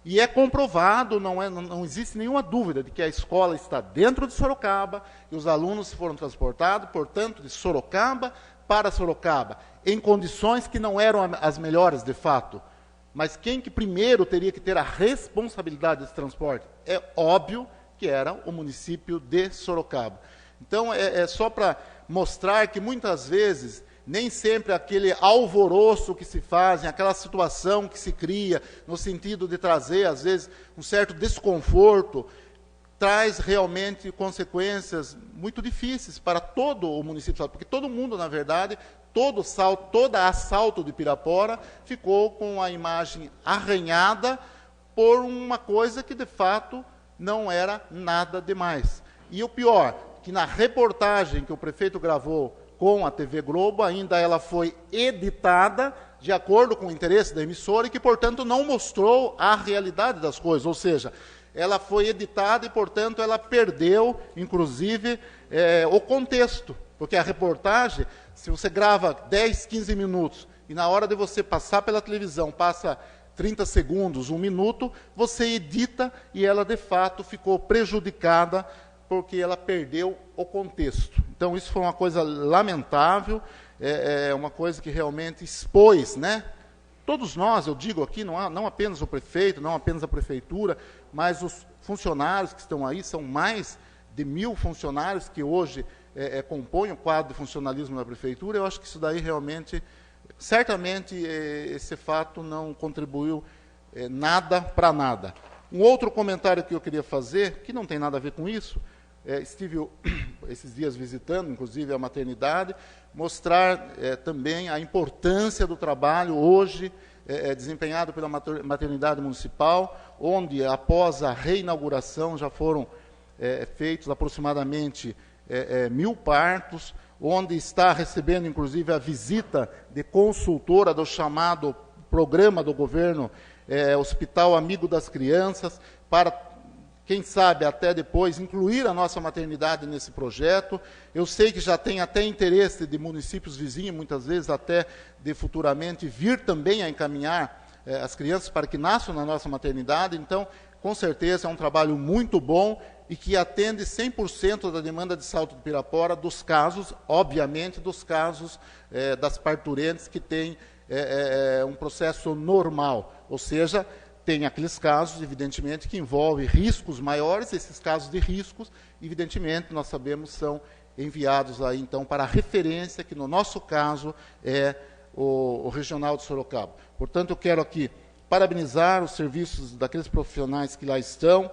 E é comprovado, não existe nenhuma dúvida de que a escola está dentro de Sorocaba e os alunos foram transportados, portanto, de Sorocaba para Sorocaba, em condições que não eram as melhores, de fato. Mas quem que primeiro teria que ter a responsabilidade desse transporte? É óbvio que era o município de Sorocaba. Então, é só para mostrar que, muitas vezes, nem sempre aquele alvoroço que se faz, aquela situação que se cria, no sentido de trazer, às vezes, um certo desconforto, traz realmente consequências muito difíceis para todo o município, porque todo mundo, na verdade, toda a Salto de Pirapora ficou com a imagem arranhada por uma coisa que, de fato, não era nada demais. E o pior, que na reportagem que o prefeito gravou com a TV Globo, ainda ela foi editada de acordo com o interesse da emissora e que, portanto, não mostrou a realidade das coisas. Ou seja, ela foi editada e, portanto, ela perdeu, inclusive, o contexto. Porque a reportagem, se você grava 10, 15 minutos e na hora de você passar pela televisão, passa 30 segundos, 1 minuto, você edita e ela, de fato, ficou prejudicada porque ela perdeu o contexto. Então, isso foi uma coisa lamentável, uma coisa que realmente expôs, né? Todos nós, eu digo aqui, não apenas o prefeito, não apenas a prefeitura, mas os funcionários que estão aí, são mais de 1.000 funcionários que hoje compõem o quadro de funcionalismo da prefeitura. Eu acho que isso daí realmente, certamente, esse fato não contribuiu nada para nada. Um outro comentário que eu queria fazer, que não tem nada a ver com isso, estive esses dias visitando, inclusive, a maternidade, mostrar também a importância do trabalho hoje desempenhado pela maternidade municipal, onde, após a reinauguração, já foram feitos aproximadamente 1.000 partos, onde está recebendo, inclusive, a visita de consultora do chamado programa do governo Hospital Amigo das Crianças, para, quem sabe, até depois, incluir a nossa maternidade nesse projeto. Eu sei que já tem até interesse de municípios vizinhos, muitas vezes até de futuramente vir também a encaminhar as crianças para que nasçam na nossa maternidade. Então, com certeza, é um trabalho muito bom e que atende 100% da demanda de Salto de Pirapora, dos casos, obviamente, dos casos das parturientes que têm um processo normal, ou seja, tem aqueles casos, evidentemente, que envolvem riscos maiores. Esses casos de riscos, evidentemente, nós sabemos, são enviados aí, então, para a referência, que no nosso caso é o Regional de Sorocaba. Portanto, eu quero aqui parabenizar os serviços daqueles profissionais que lá estão.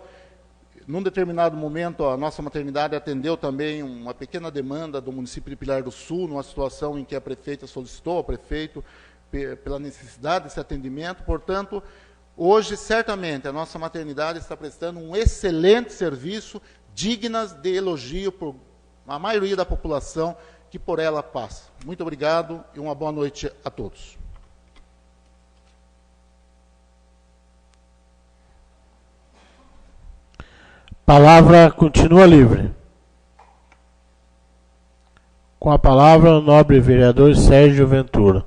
Num determinado momento, a nossa maternidade atendeu também uma pequena demanda do município de Pilar do Sul, numa situação em que a prefeita solicitou ao prefeito pela necessidade desse atendimento. Portanto, hoje, certamente, a nossa maternidade está prestando um excelente serviço, dignas de elogio por a maioria da população que por ela passa. Muito obrigado e uma boa noite a todos. Palavra continua livre. Com a palavra, o nobre vereador Sérgio Ventura.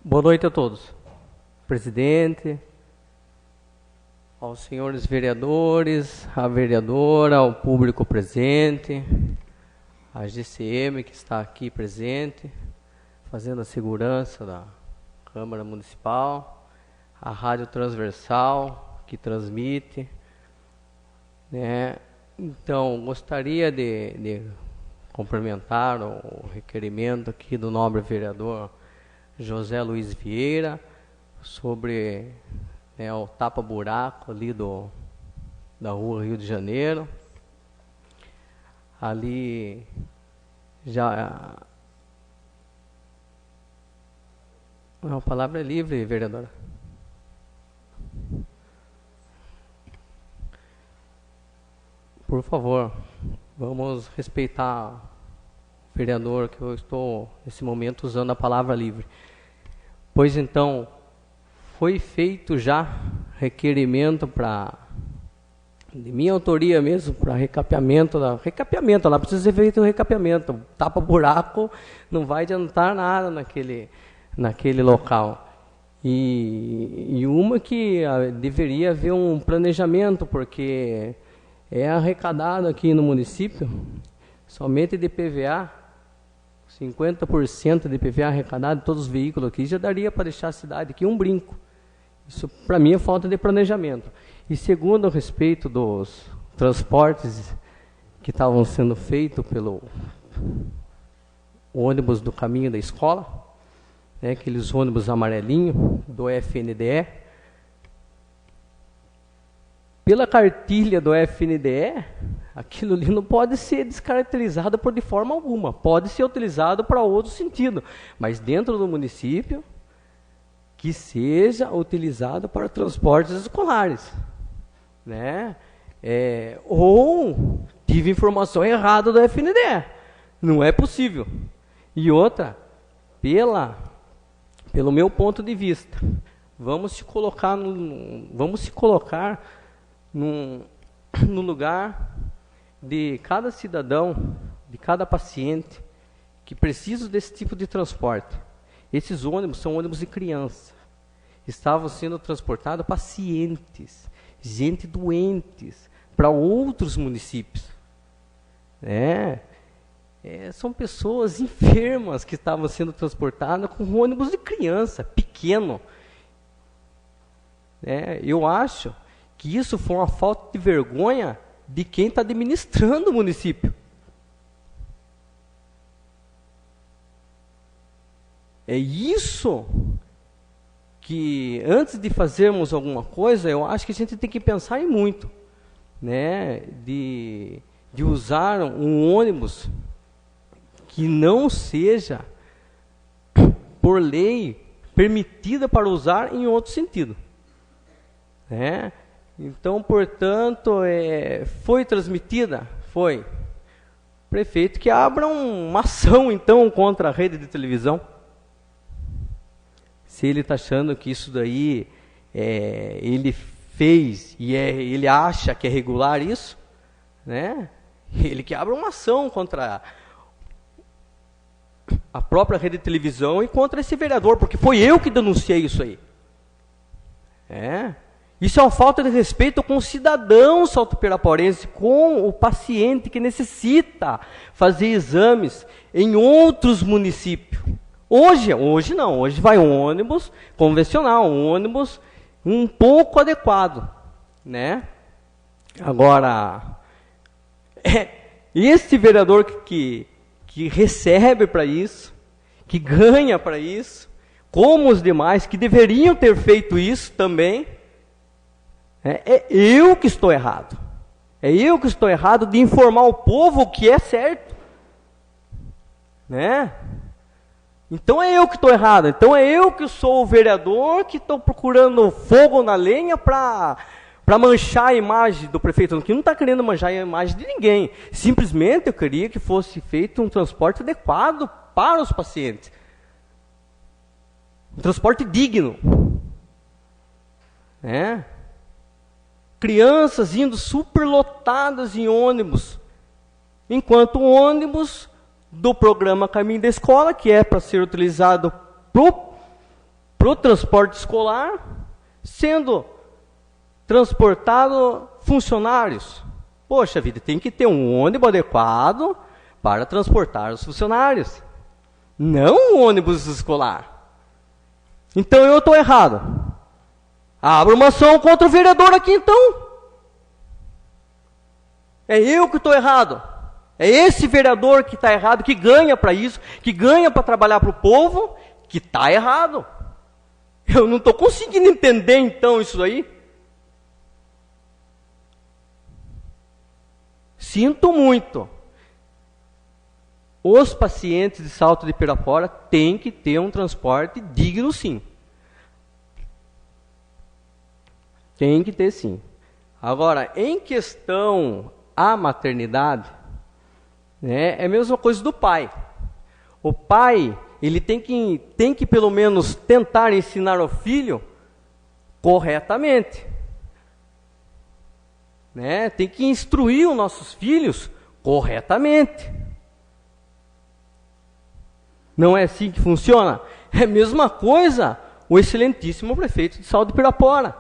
Boa noite a todos. Presidente, aos senhores vereadores, à vereadora, ao público presente, a GCM que está aqui presente, fazendo a segurança da Câmara Municipal, a Rádio Transversal que transmite, né? Então, gostaria de complementar o requerimento aqui do nobre vereador José Luiz Vieira sobre o tapa-buraco ali da rua Rio de Janeiro. Ali já... A palavra é livre, vereadora. Por favor, vamos respeitar o vereador, que eu estou, nesse momento, usando a palavra livre. Pois então, foi feito já requerimento de minha autoria mesmo, para recapeamento, lá precisa ser feito o recapeamento. Tapa-buraco não vai adiantar nada naquele local. E uma que deveria haver um planejamento, porque é arrecadado aqui no município, somente de PVA, 50% de PVA arrecadado de todos os veículos aqui, já daria para deixar a cidade aqui um brinco. Isso, para mim, é falta de planejamento. E segundo, a respeito dos transportes que estavam sendo feitos pelo ônibus do caminho da escola, aqueles ônibus amarelinhos do FNDE, pela cartilha do FNDE, aquilo ali não pode ser descaracterizado de forma alguma. Pode ser utilizado para outro sentido, mas dentro do município, que seja utilizado para transportes escolares. Né? Ou tive informação errada do FNDE. Não é possível. E outra, pelo meu ponto de vista, vamos se colocar no lugar de cada cidadão, de cada paciente que precisa desse tipo de transporte. Esses ônibus são ônibus de criança. Estavam sendo transportados pacientes, gente doentes, para outros municípios. São pessoas enfermas que estavam sendo transportadas com ônibus de criança, pequeno. Eu acho que isso foi uma falta de vergonha de quem está administrando o município. É isso que, antes de fazermos alguma coisa, eu acho que a gente tem que pensar em muito, de usar um ônibus que não seja, por lei, permitida para usar em outro sentido. Então, portanto, foi transmitida? Foi. Prefeito que abra uma ação, então, contra a rede de televisão. Se ele está achando que isso daí ele fez e ele acha que é regular isso, ele que abra uma ação contra a própria rede de televisão e contra esse vereador, porque foi eu que denunciei isso aí. Isso é uma falta de respeito com o cidadão salto-piraporense, com o paciente que necessita fazer exames em outros municípios. Hoje não, hoje vai um ônibus convencional, um ônibus um pouco adequado, Agora, esse vereador que recebe para isso, que ganha para isso, como os demais que deveriam ter feito isso também, eu que estou errado. É eu que estou errado de informar o povo o que é certo. Então é eu que estou errado. Então é eu que sou o vereador que estou procurando fogo na lenha para manchar a imagem do prefeito, que não está querendo manchar a imagem de ninguém. Simplesmente eu queria que fosse feito um transporte adequado para os pacientes. Um transporte digno. Crianças indo superlotadas em ônibus, enquanto o ônibus do programa Caminho da Escola, que é para ser utilizado para o transporte escolar, sendo transportado funcionários. Poxa vida, tem que ter um ônibus adequado para transportar os funcionários, não um ônibus escolar. Então eu estou errado. Abra uma ação contra o vereador aqui, então. É eu que estou errado. É esse vereador que está errado, que ganha para isso, que ganha para trabalhar para o povo, que está errado. Eu não estou conseguindo entender, então, isso aí. Sinto muito. Os pacientes de Salto de Pirapora têm que ter um transporte digno, sim. Tem que ter, sim. Agora, em questão à maternidade, né, é a mesma coisa do pai. O pai, ele tem que pelo menos tentar ensinar o filho corretamente. Né? Tem que instruir os nossos filhos corretamente. Não é assim que funciona? É a mesma coisa o excelentíssimo prefeito de Salto de Pirapora.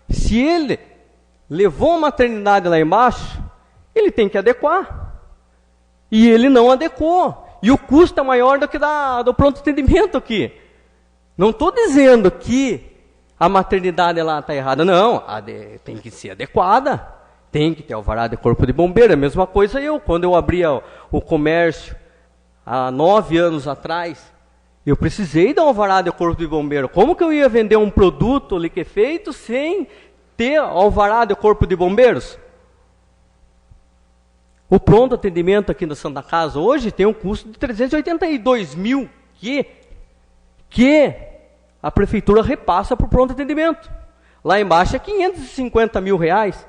Se ele levou a maternidade lá embaixo, ele tem que adequar. E ele não adequou. E o custo é maior do que do pronto atendimento aqui. Não estou dizendo que a maternidade lá está errada. Não, tem que ser adequada. Tem que ter alvará de corpo de bombeiro. É a mesma coisa quando eu abria o comércio há 9 anos atrás, eu precisei dar um alvará de corpo de bombeiro. Como que eu ia vender um produto liquefeito sem ter alvará de corpo de bombeiros? O pronto atendimento aqui na Santa Casa hoje tem um custo de 382 mil que a prefeitura repassa para o pronto atendimento. Lá embaixo é 550 mil reais.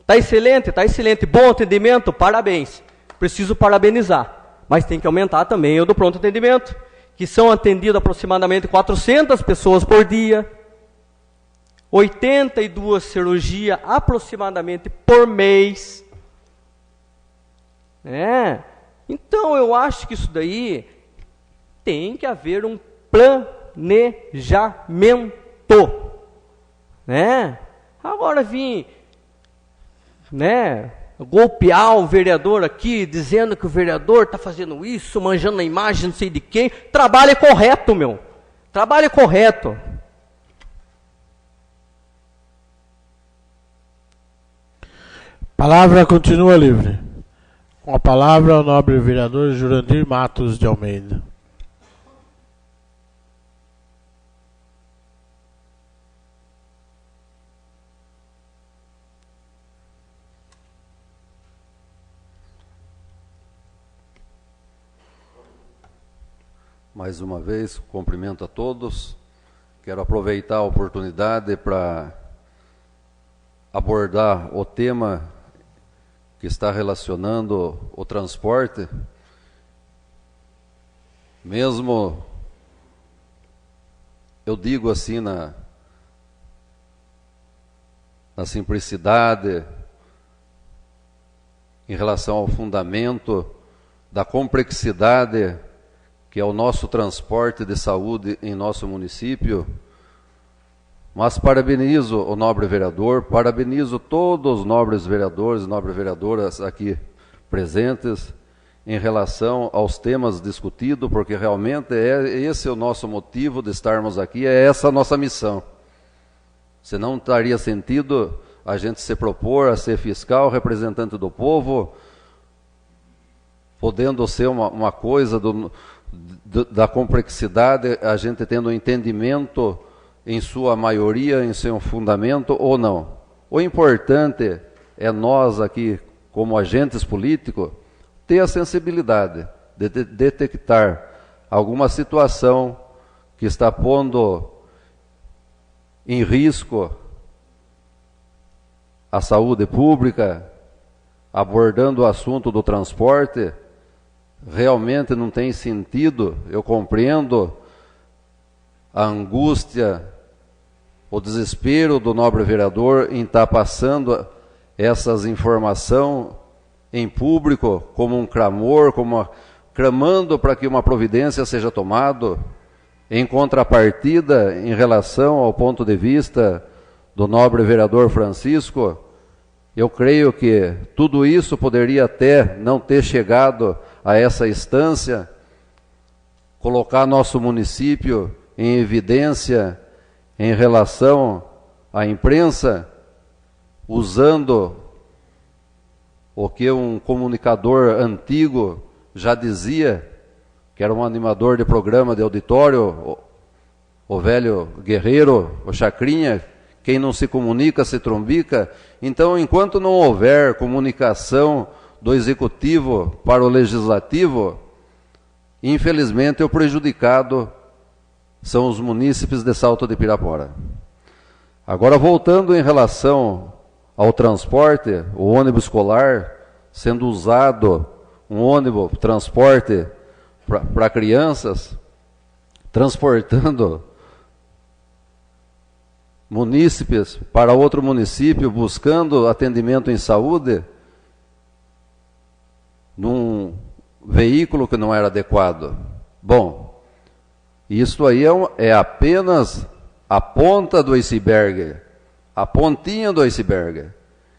Está excelente, bom atendimento, parabéns. Preciso parabenizar. Mas tem que aumentar também o do pronto atendimento, que são atendidas aproximadamente 400 pessoas por dia, 82 cirurgias aproximadamente por mês. Então eu acho que isso daí tem que haver um planejamento. Agora vir golpear o vereador aqui, dizendo que o vereador está fazendo isso, manjando a imagem não sei de quem. Trabalhe correto, meu. Trabalhe correto. Palavra continua livre. Com a palavra, o nobre vereador Jurandir Matos de Almeida. Mais uma vez, cumprimento a todos. Quero aproveitar a oportunidade para abordar o tema que está relacionando o transporte. Mesmo, eu digo assim, na simplicidade, em relação ao fundamento da complexidade que é o nosso transporte de saúde em nosso município, mas parabenizo o nobre vereador, parabenizo todos os nobres vereadores e nobres vereadoras aqui presentes em relação aos temas discutidos, porque realmente esse é o nosso motivo de estarmos aqui, é essa a nossa missão. Senão não teria sentido a gente se propor a ser fiscal, representante do povo, podendo ser uma coisa da complexidade, a gente tendo um entendimento em sua maioria, em seu fundamento ou não. O importante é nós aqui, como agentes políticos, ter a sensibilidade de detectar alguma situação que está pondo em risco a saúde pública, abordando o assunto do transporte. Realmente não tem sentido. Eu compreendo a angústia, o desespero do nobre vereador em estar passando essas informações em público como um clamor, clamando para que uma providência seja tomada. Em contrapartida, em relação ao ponto de vista do nobre vereador Francisco, eu creio que tudo isso poderia até não ter chegado a essa instância, colocar nosso município em evidência em relação à imprensa, usando o que um comunicador antigo já dizia, que era um animador de programa de auditório, o velho guerreiro, o Chacrinha, quem não se comunica se trombica. Então, enquanto não houver comunicação do executivo para o legislativo, infelizmente o prejudicado são os munícipes de Salto de Pirapora. Agora, voltando em relação ao transporte, o ônibus escolar sendo usado, um ônibus transporte para crianças, transportando munícipes para outro município, buscando atendimento em saúde, num veículo que não era adequado. Bom, isso aí é apenas a ponta do iceberg, a pontinha do iceberg,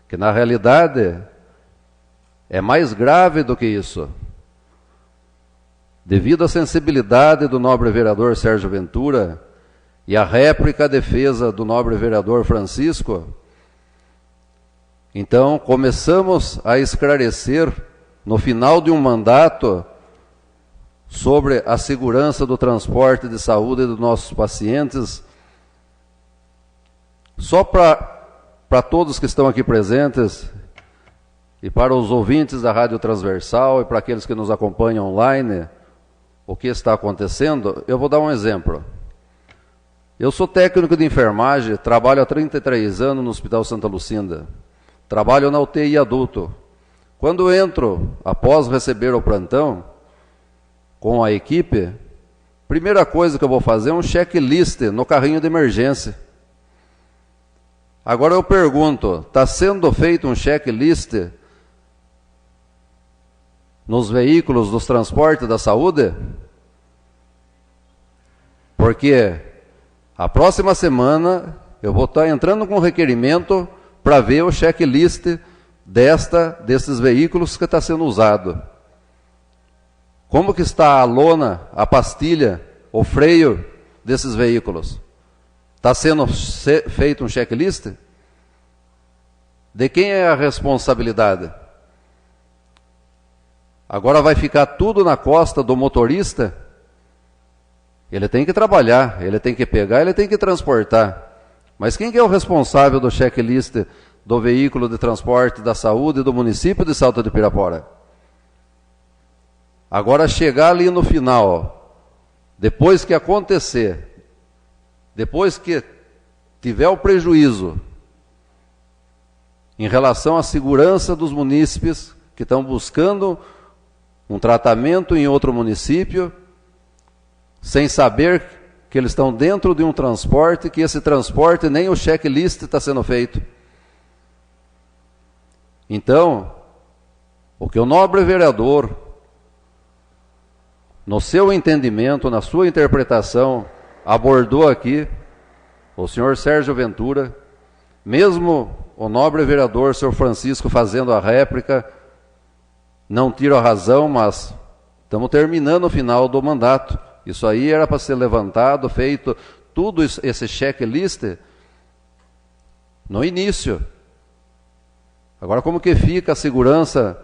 que na realidade é mais grave do que isso. Devido à sensibilidade do nobre vereador Sérgio Ventura e à réplica à defesa do nobre vereador Francisco, então começamos a esclarecer no final de um mandato sobre a segurança do transporte de saúde dos nossos pacientes. Só para todos que estão aqui presentes e para os ouvintes da Rádio Transversal e para aqueles que nos acompanham online, o que está acontecendo, eu vou dar um exemplo. Eu sou técnico de enfermagem, trabalho há 33 anos no Hospital Santa Lucinda. Trabalho na UTI adulto. Quando entro, após receber o plantão, com a equipe, primeira coisa que eu vou fazer é um checklist no carrinho de emergência. Agora eu pergunto, está sendo feito um checklist nos veículos dos transportes da saúde? Porque a próxima semana eu vou estar entrando com requerimento para ver o checklist desses veículos que está sendo usado. Como que está a lona, a pastilha, o freio desses veículos? Está sendo feito um checklist? De quem é a responsabilidade? Agora vai ficar tudo na costa do motorista? Ele tem que trabalhar, ele tem que pegar, ele tem que transportar. Mas quem que é o responsável do checklist do veículo de transporte da saúde do município de Salto de Pirapora? Agora chegar ali no final, depois que acontecer, depois que tiver o prejuízo em relação à segurança dos munícipes que estão buscando um tratamento em outro município, sem saber que eles estão dentro de um transporte, que esse transporte nem o checklist está sendo feito. Então, o que o nobre vereador, no seu entendimento, na sua interpretação, abordou aqui, o senhor Sérgio Ventura, mesmo o nobre vereador, senhor Francisco, fazendo a réplica, não tiro a razão, mas estamos terminando o final do mandato. Isso aí era para ser levantado, feito tudo isso, esse checklist no início. Agora, como que fica a segurança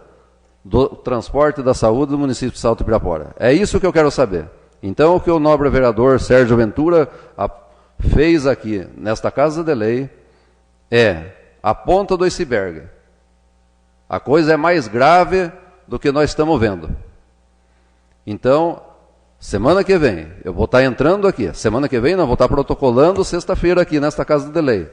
do transporte da saúde do município de Salto de Pirapora? É isso que eu quero saber. Então, o que o nobre vereador Sérgio Ventura fez aqui, nesta Casa de Lei, é a ponta do iceberg. A coisa é mais grave do que nós estamos vendo. Então, semana que vem, eu vou estar entrando aqui. Semana que vem, não, vou estar protocolando sexta-feira aqui, nesta Casa de Lei.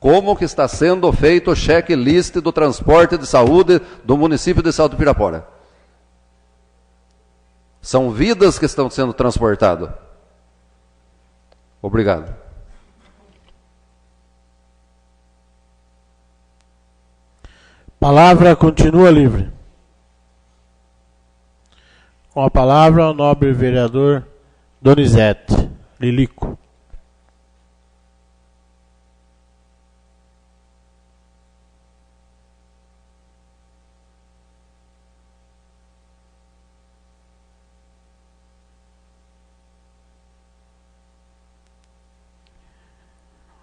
Como que está sendo feito o checklist do transporte de saúde do município de Salto de Pirapora? São vidas que estão sendo transportadas. Obrigado. Palavra continua livre. Com a palavra, o nobre vereador Donizete. Lilico.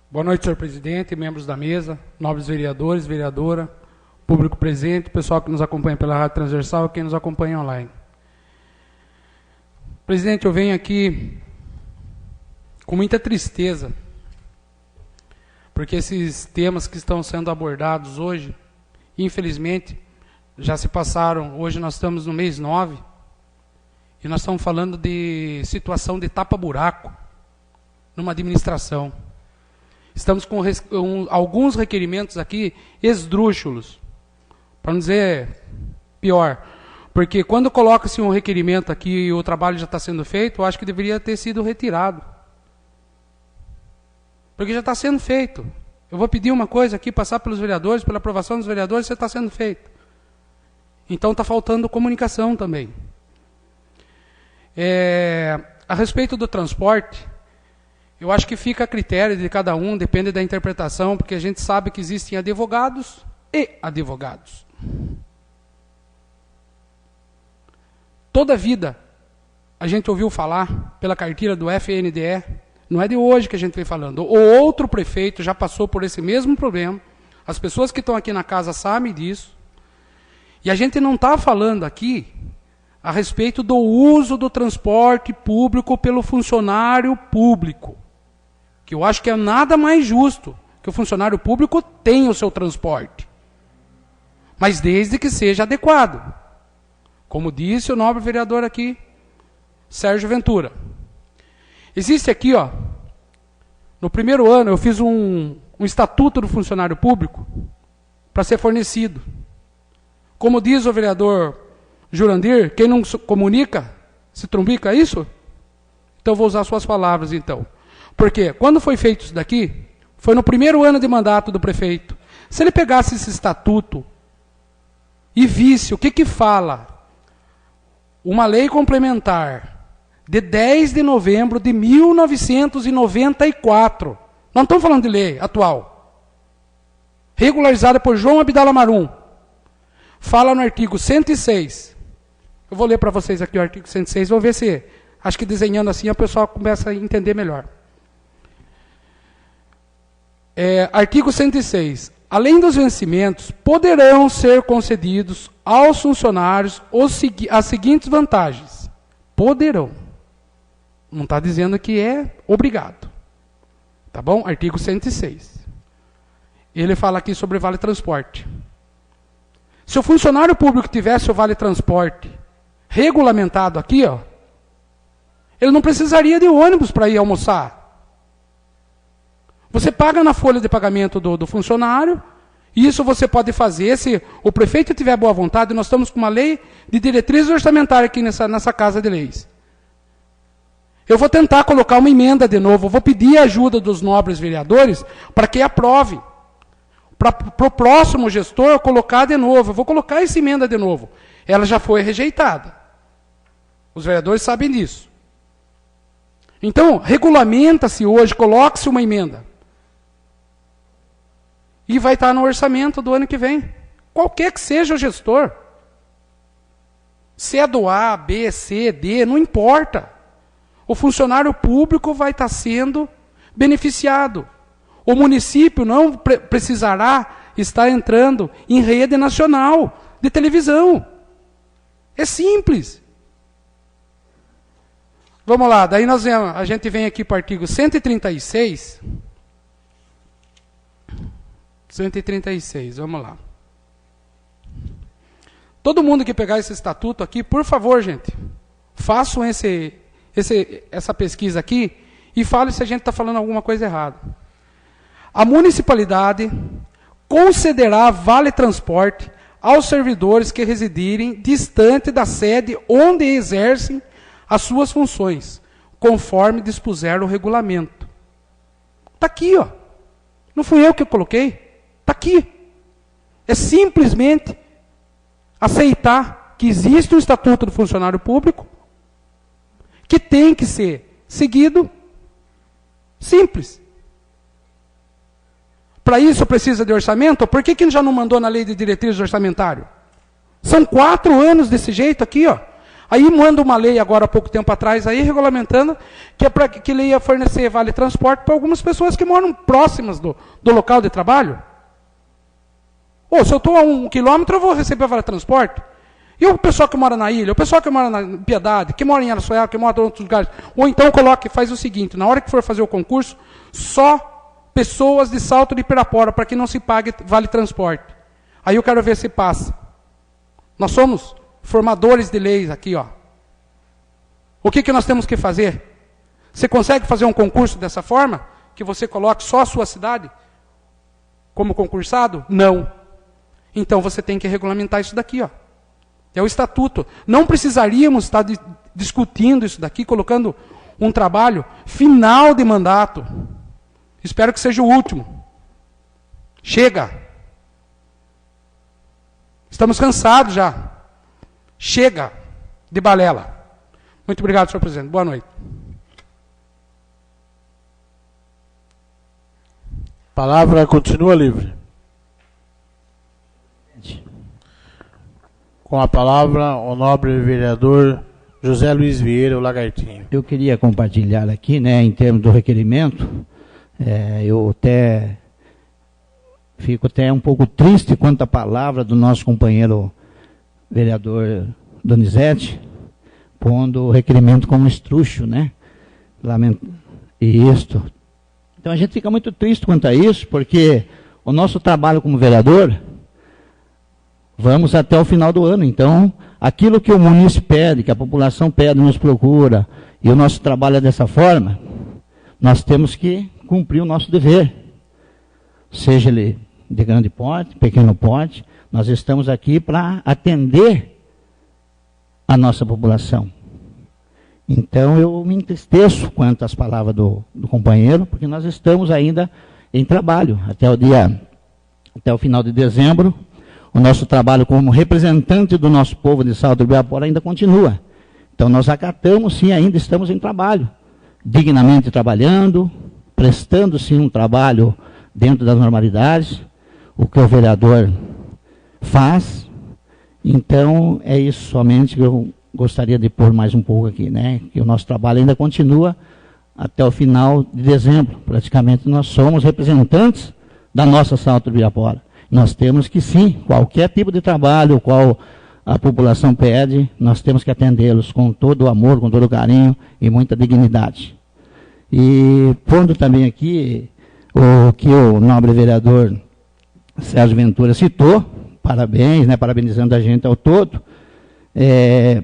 Boa noite, senhor presidente, membros da mesa, nobres vereadores, vereadora, público presente, pessoal que nos acompanha pela Rádio Transversal e quem nos acompanha online. Presidente, eu venho aqui com muita tristeza, porque esses temas que estão sendo abordados hoje, infelizmente, já se passaram. Hoje nós estamos no mês 9, e nós estamos falando de situação de tapa-buraco numa administração. Estamos com alguns requerimentos aqui esdrúxulos, para não dizer pior. Porque quando coloca-se um requerimento aqui e o trabalho já está sendo feito, eu acho que deveria ter sido retirado. Porque já está sendo feito. Eu vou pedir uma coisa aqui, passar pelos vereadores, pela aprovação dos vereadores, já está sendo feito. Então está faltando comunicação também. A respeito do transporte, eu acho que fica a critério de cada um, depende da interpretação, porque a gente sabe que existem advogados e advogados. Toda a vida a gente ouviu falar pela cartilha do FNDE, não é de hoje que a gente vem falando. O outro prefeito já passou por esse mesmo problema, as pessoas que estão aqui na casa sabem disso, e a gente não está falando aqui a respeito do uso do transporte público pelo funcionário público, que eu acho que é nada mais justo que o funcionário público tenha o seu transporte, mas desde que seja adequado. Como disse o nobre vereador aqui, Sérgio Ventura. Existe aqui, no primeiro ano, eu fiz um estatuto do funcionário público para ser fornecido. Como diz o vereador Jurandir, quem não comunica, se trumbica, é isso? Então eu vou usar suas palavras, então. Porque quando foi feito isso daqui, foi no primeiro ano de mandato do prefeito. Se ele pegasse esse estatuto e visse o que fala uma lei complementar de 10 de novembro de 1994, nós não estamos falando de lei atual, regularizada por João Abdala Marum, fala no artigo 106, eu vou ler para vocês aqui o artigo 106, vou ver se, acho que desenhando assim a pessoa começa a entender melhor. Artigo 106. Além dos vencimentos, poderão ser concedidos aos funcionários as seguintes vantagens. Poderão. Não está dizendo que é obrigado. Tá bom? Artigo 106. Ele fala aqui sobre vale transporte. Se o funcionário público tivesse o vale transporte regulamentado aqui, ele não precisaria de ônibus para ir almoçar. Você paga na folha de pagamento do funcionário, e isso você pode fazer, se o prefeito tiver boa vontade, nós estamos com uma lei de diretrizes orçamentárias aqui nessa Casa de Leis. Eu vou tentar colocar uma emenda de novo, eu vou pedir a ajuda dos nobres vereadores para que aprove. Para o próximo gestor colocar de novo, eu vou colocar essa emenda de novo. Ela já foi rejeitada. Os vereadores sabem disso. Então, regulamenta-se hoje, coloque-se uma emenda. E vai estar no orçamento do ano que vem. Qualquer que seja o gestor. Se é do A, B, C, D, não importa. O funcionário público vai estar sendo beneficiado. O município não precisará estar entrando em rede nacional de televisão. É simples. Vamos lá, daí a gente vem aqui para o artigo 136. 136, vamos lá. Todo mundo que pegar esse estatuto aqui, por favor, gente, façam essa pesquisa aqui e falem se a gente está falando alguma coisa errada. A municipalidade concederá vale transporte aos servidores que residirem distante da sede onde exercem as suas funções, conforme dispuser o regulamento. Está aqui, Não fui eu que coloquei. Está aqui. É simplesmente aceitar que existe um estatuto do funcionário público, que tem que ser seguido, Simples. Para isso precisa de orçamento? Por que já não mandou na lei de diretrizes orçamentário? São 4 anos desse jeito aqui, ó. Aí manda uma lei agora há pouco tempo atrás, aí regulamentando, que é para que lei ia fornecer vale transporte para algumas pessoas que moram próximas do local de trabalho. Ou se eu estou a 1 quilômetro, eu vou receber vale transporte. E o pessoal que mora na ilha, o pessoal que mora na Piedade, que mora em Araçoiaba, que mora em outros lugares. Ou então faz o seguinte, na hora que for fazer o concurso, só pessoas de Salto de Pirapora, para que não se pague vale transporte. Aí eu quero ver se passa. Nós somos formadores de leis aqui, ó. O que nós temos que fazer? Você consegue fazer um concurso dessa forma? Que você coloque só a sua cidade como concursado? Não. Então você tem que regulamentar isso daqui, ó. É o estatuto. Não precisaríamos estar discutindo isso daqui, colocando um trabalho final de mandato. Espero que seja o último. Chega. Estamos cansados já. Chega de balela. Muito obrigado, senhor presidente. Boa noite. Palavra continua livre. Com a palavra, o nobre vereador José Luiz Vieira, o Lagartinho. Eu queria compartilhar aqui, né, em termos do requerimento, eu fico até um pouco triste quanto à palavra do nosso companheiro vereador Donizete, pondo o requerimento como estruxo, né? Então a gente fica muito triste quanto a isso, porque o nosso trabalho como vereador, vamos até o final do ano. Então, aquilo que o munícipe pede, que a população pede, nos procura, e o nosso trabalho é dessa forma, nós temos que cumprir o nosso dever. Seja ele de grande porte, pequeno porte, nós estamos aqui para atender a nossa população. Então, eu me entristeço quanto às palavras do companheiro, porque nós estamos ainda em trabalho. Até o final de dezembro, o nosso trabalho como representante do nosso povo de Salto do Ibirapuera ainda continua. Então, nós acatamos, sim, ainda estamos em trabalho. Dignamente trabalhando, prestando, sim, um trabalho dentro das normalidades, o que o vereador faz. Então, é isso somente que eu gostaria de pôr mais um pouco aqui, né? Que o nosso trabalho ainda continua até o final de dezembro. Praticamente nós somos representantes da nossa Salto do Ibirapuera. Nós temos que, sim, qualquer tipo de trabalho, qual a população pede, nós temos que atendê-los com todo o amor, com todo o carinho e muita dignidade. E pondo também aqui o que o nobre vereador Sérgio Ventura citou, parabéns, né, parabenizando a gente ao todo,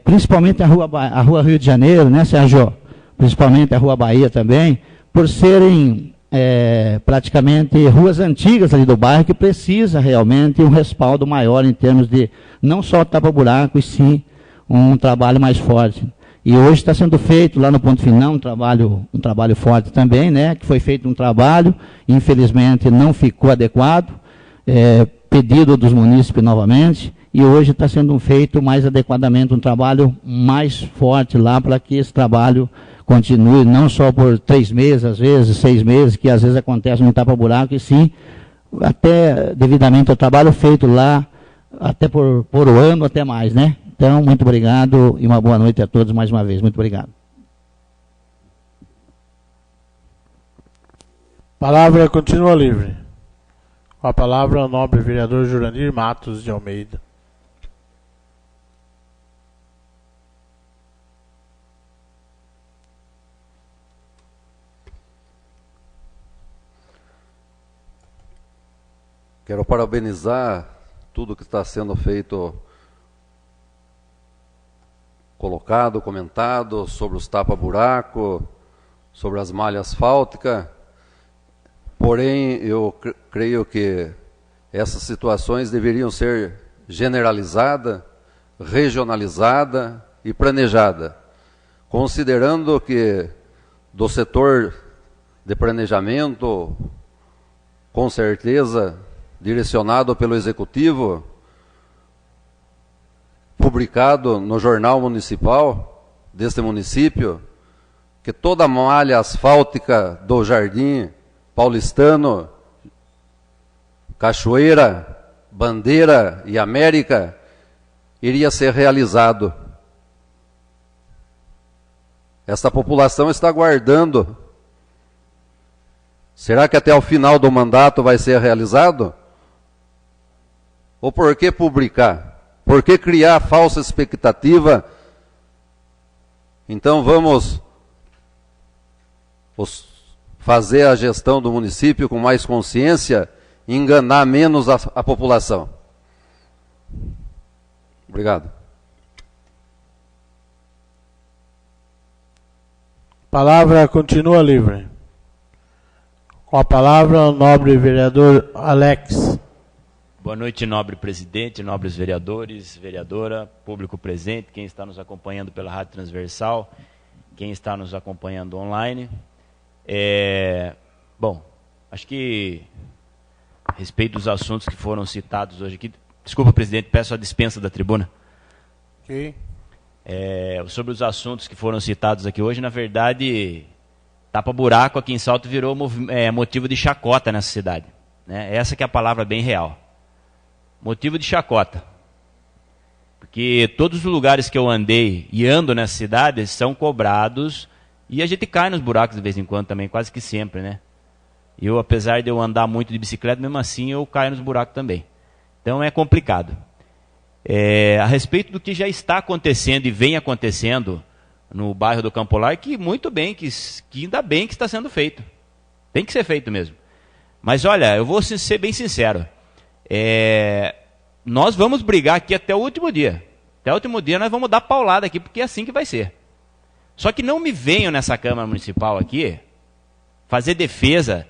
principalmente a Rua Rio de Janeiro, né, Sérgio? Principalmente a Rua Bahia também, por serem praticamente ruas antigas ali do bairro, que precisa realmente um respaldo maior em termos de não só tapa-buraco, e sim um trabalho mais forte. E hoje está sendo feito lá no Ponto Final um trabalho forte também, né? Que foi feito um trabalho, infelizmente não ficou adequado, pedido dos munícipes novamente, e hoje está sendo feito mais adequadamente um trabalho mais forte lá, para que esse trabalho continue, não só por 3 meses, às vezes 6 meses, que às vezes acontece no tapa-buraco, e sim, até devidamente o trabalho feito lá, até por o ano, até mais, né? Então, muito obrigado e uma boa noite a todos mais uma vez. Muito obrigado. Palavra continua livre. Com a palavra, o nobre vereador Jurandir Matos de Almeida. Quero parabenizar tudo que está sendo feito, colocado, comentado sobre os tapa-buraco, sobre as malhas asfálticas. Porém, eu creio que essas situações deveriam ser generalizadas, regionalizadas e planejadas, considerando que do setor de planejamento, com certeza, direcionado pelo Executivo, publicado no Jornal Municipal deste município, que toda a malha asfáltica do Jardim Paulistano, Cachoeira, Bandeira e América iria ser realizado. Essa população está aguardando. Será que até o final do mandato vai ser realizado? Ou por que publicar? Por que criar falsa expectativa? Então vamos fazer a gestão do município com mais consciência e enganar menos a população. Obrigado. Palavra continua livre. Com a palavra, o nobre vereador Alex. Boa noite, nobre presidente, nobres vereadores, vereadora, público presente, quem está nos acompanhando pela Rádio Transversal, quem está nos acompanhando online. Bom, acho que a respeito dos assuntos que foram citados hoje aqui, desculpa, presidente, peço a dispensa da tribuna. Ok. Sobre os assuntos que foram citados aqui hoje, na verdade, tapa-buraco aqui em Salto virou motivo de chacota nessa cidade. Né? Essa que é a palavra bem real. Motivo de chacota. Porque todos os lugares que eu andei e ando nessa cidade são cobrados e a gente cai nos buracos de vez em quando também, quase que sempre, né? Eu, apesar de eu andar muito de bicicleta, mesmo assim eu caio nos buracos também. Então é complicado. A respeito do que já está acontecendo e vem acontecendo no bairro do Campolar, que muito bem, que ainda bem que está sendo feito. Tem que ser feito mesmo. Mas olha, eu vou ser bem sincero. Nós vamos brigar aqui até o último dia. Até o último dia nós vamos dar paulada aqui, porque é assim que vai ser. Só que não me venham nessa Câmara Municipal aqui fazer defesa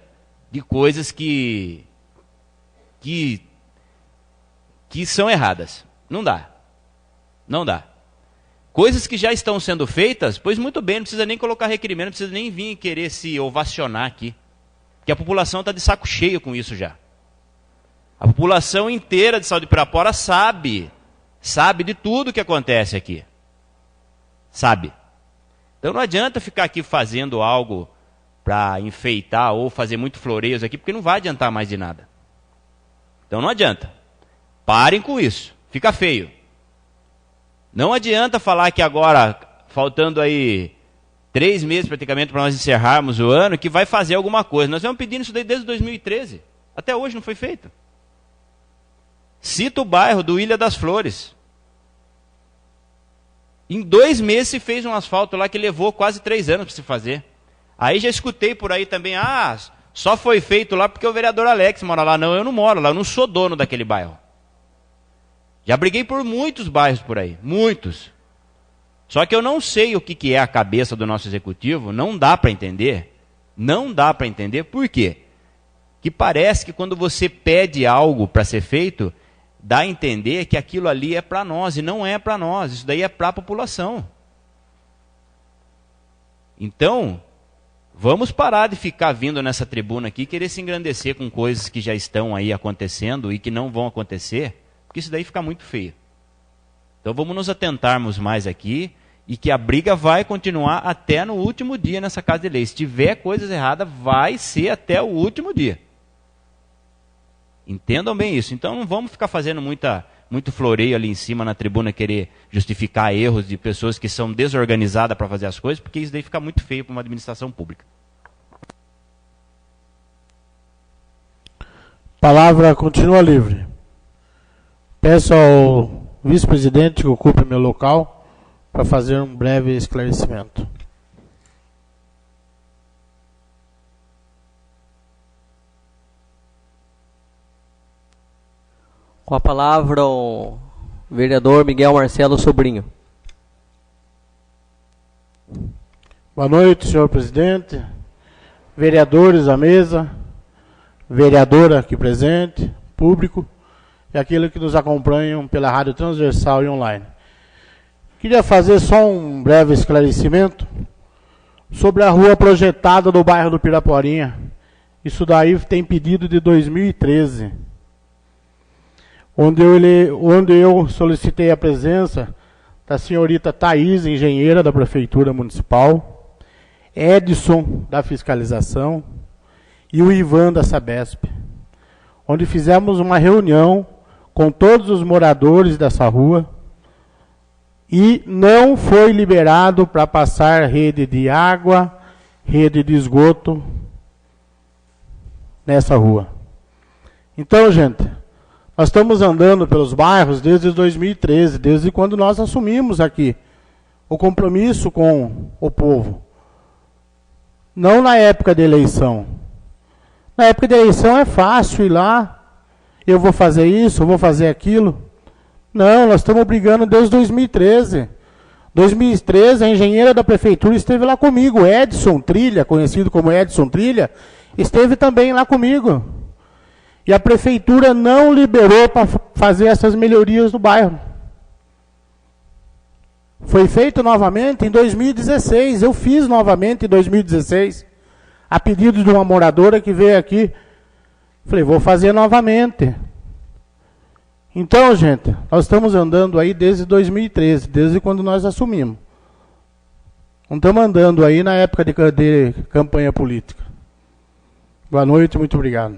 de coisas que são erradas. Não dá. Não dá. Coisas que já estão sendo feitas, pois muito bem, não precisa nem colocar requerimento, não precisa nem vir querer se ovacionar aqui. Porque a população está de saco cheio com isso já. A população inteira de Salto de Pirapora sabe de tudo que acontece aqui. Sabe. Então não adianta ficar aqui fazendo algo para enfeitar ou fazer muito floreios aqui, porque não vai adiantar mais de nada. Então não adianta. Parem com isso. Fica feio. Não adianta falar que agora, faltando aí 3 meses praticamente para nós encerrarmos o ano, que vai fazer alguma coisa. Nós estamos pedindo isso desde 2013. Até hoje não foi feito. Cita o bairro do Ilha das Flores. Em 2 meses se fez um asfalto lá que levou quase 3 anos para se fazer. Aí já escutei por aí também, só foi feito lá porque o vereador Alex mora lá. Não, eu não moro lá, eu não sou dono daquele bairro. Já briguei por muitos bairros por aí, muitos. Só que eu não sei o que é a cabeça do nosso executivo, não dá para entender. Não dá para entender por quê? Que parece que quando você pede algo para ser feito, dá a entender que aquilo ali é para nós, e não é para nós, isso daí é para a população. Então, vamos parar de ficar vindo nessa tribuna aqui, querer se engrandecer com coisas que já estão aí acontecendo e que não vão acontecer, porque isso daí fica muito feio. Então vamos nos atentarmos mais aqui, e que a briga vai continuar até no último dia nessa Casa de Lei. Se tiver coisas erradas, vai ser até o último dia. Entendam bem isso. Então não vamos ficar fazendo muito floreio ali em cima na tribuna, querer justificar erros de pessoas que são desorganizadas para fazer as coisas, porque isso daí fica muito feio para uma administração pública. Palavra continua livre. Peço ao vice-presidente que ocupe meu local para fazer um breve esclarecimento. Com a palavra o vereador Miguel Marcelo Sobrinho. Boa noite, senhor presidente, vereadores à mesa, vereadora aqui presente, público e aqueles que nos acompanham pela Rádio Transversal e online. Queria fazer só um breve esclarecimento sobre a rua projetada do bairro do Piraporinha. Isso daí tem pedido de 2013. Onde eu solicitei a presença da senhorita Thaís, engenheira da Prefeitura Municipal. Edson, da fiscalização, e o Ivan, da Sabesp, onde fizemos uma reunião com todos os moradores dessa rua, e não foi liberado para passar rede de água, rede de esgoto nessa rua. Então, gente, nós estamos andando pelos bairros desde 2013, desde quando nós assumimos aqui o compromisso com o povo. Não na época de eleição. Na época de eleição é fácil ir lá, eu vou fazer isso, eu vou fazer aquilo. Não, nós estamos brigando desde 2013. 2013, a engenheira da prefeitura esteve lá comigo, Edson Trilha, conhecido como Edson Trilha, esteve também lá comigo. E a prefeitura não liberou para fazer essas melhorias no bairro. Foi feito novamente em 2016, eu fiz novamente em 2016, a pedido de uma moradora que veio aqui. Falei, vou fazer novamente. Então, gente, nós estamos andando aí desde 2013, desde quando nós assumimos. Não estamos andando aí na época de campanha política. Boa noite, muito obrigado.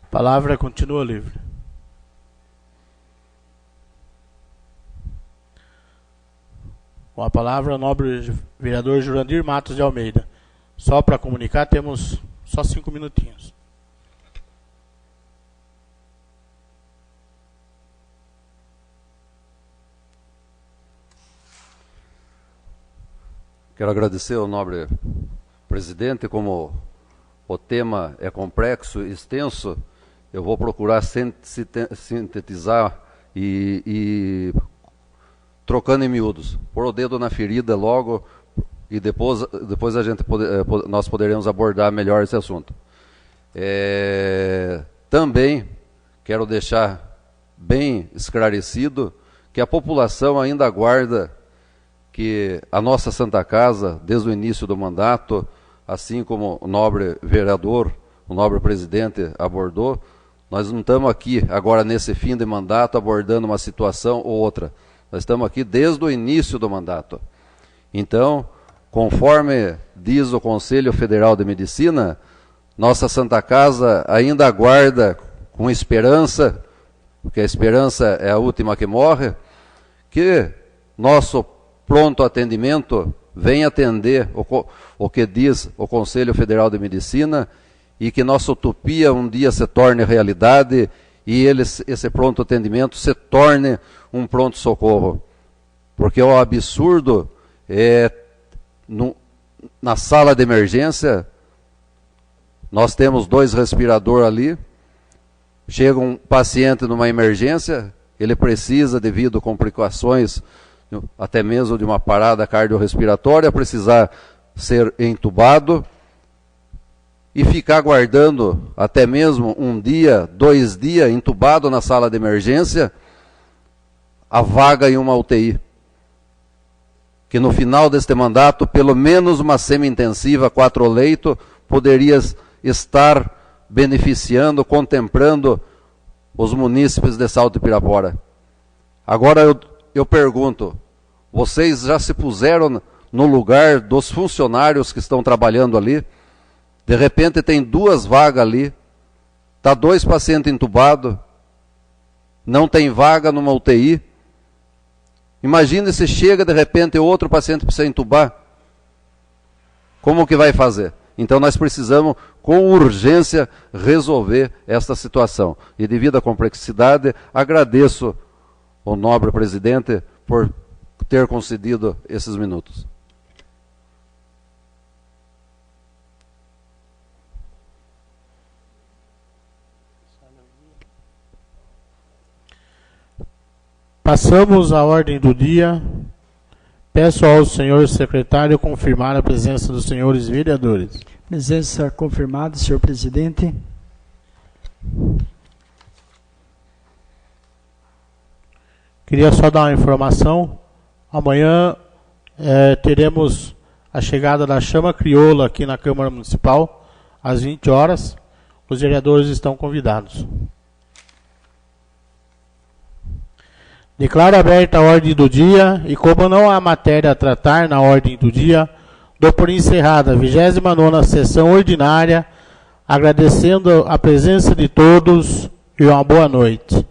A palavra continua livre. Com a palavra, o nobre vereador Jurandir Matos de Almeida. Só para comunicar, temos só 5 minutinhos. Quero agradecer ao nobre presidente. Como o tema é complexo e extenso, eu vou procurar sintetizar e trocando em miúdos, pôr o dedo na ferida logo, e depois nós poderemos abordar melhor esse assunto. Também quero deixar bem esclarecido que a população ainda aguarda que a nossa Santa Casa, desde o início do mandato, assim como o nobre vereador, o nobre presidente abordou, nós não estamos aqui agora nesse fim de mandato abordando uma situação ou outra. Nós estamos aqui desde o início do mandato. Então, conforme diz o Conselho Federal de Medicina, nossa Santa Casa ainda aguarda com esperança, porque a esperança é a última que morre, que nosso pronto atendimento venha atender o que diz o Conselho Federal de Medicina, e que nossa utopia um dia se torne realidade e esse pronto atendimento se torne um pronto-socorro. Porque o absurdo é, na sala de emergência, nós temos 2 respiradores ali, chega um paciente numa emergência, ele precisa, devido a complicações, até mesmo de uma parada cardiorrespiratória, precisar ser entubado, e ficar aguardando até mesmo 1 dia, 2 dias, entubado na sala de emergência, a vaga em uma UTI. Que no final deste mandato, pelo menos uma semi-intensiva, 4 leitos, poderia estar beneficiando, contemplando os munícipes de Salto de Pirapora. Agora eu pergunto, vocês já se puseram no lugar dos funcionários que estão trabalhando ali? De repente tem 2 vagas ali, está 2 pacientes entubados, não tem vaga numa UTI. Imagine se chega de repente outro paciente precisa entubar. Como que vai fazer? Então nós precisamos, com urgência, resolver esta situação. E devido à complexidade, agradeço ao nobre presidente por ter concedido esses minutos. Passamos à ordem do dia. Peço ao senhor secretário confirmar a presença dos senhores vereadores. Presença confirmada, senhor presidente. Queria só dar uma informação. Amanhã teremos a chegada da Chama Crioula aqui na Câmara Municipal, às 20 horas. Os vereadores estão convidados. Declaro aberta a ordem do dia e, como não há matéria a tratar na ordem do dia, dou por encerrada a 29ª sessão ordinária, agradecendo a presença de todos e uma boa noite.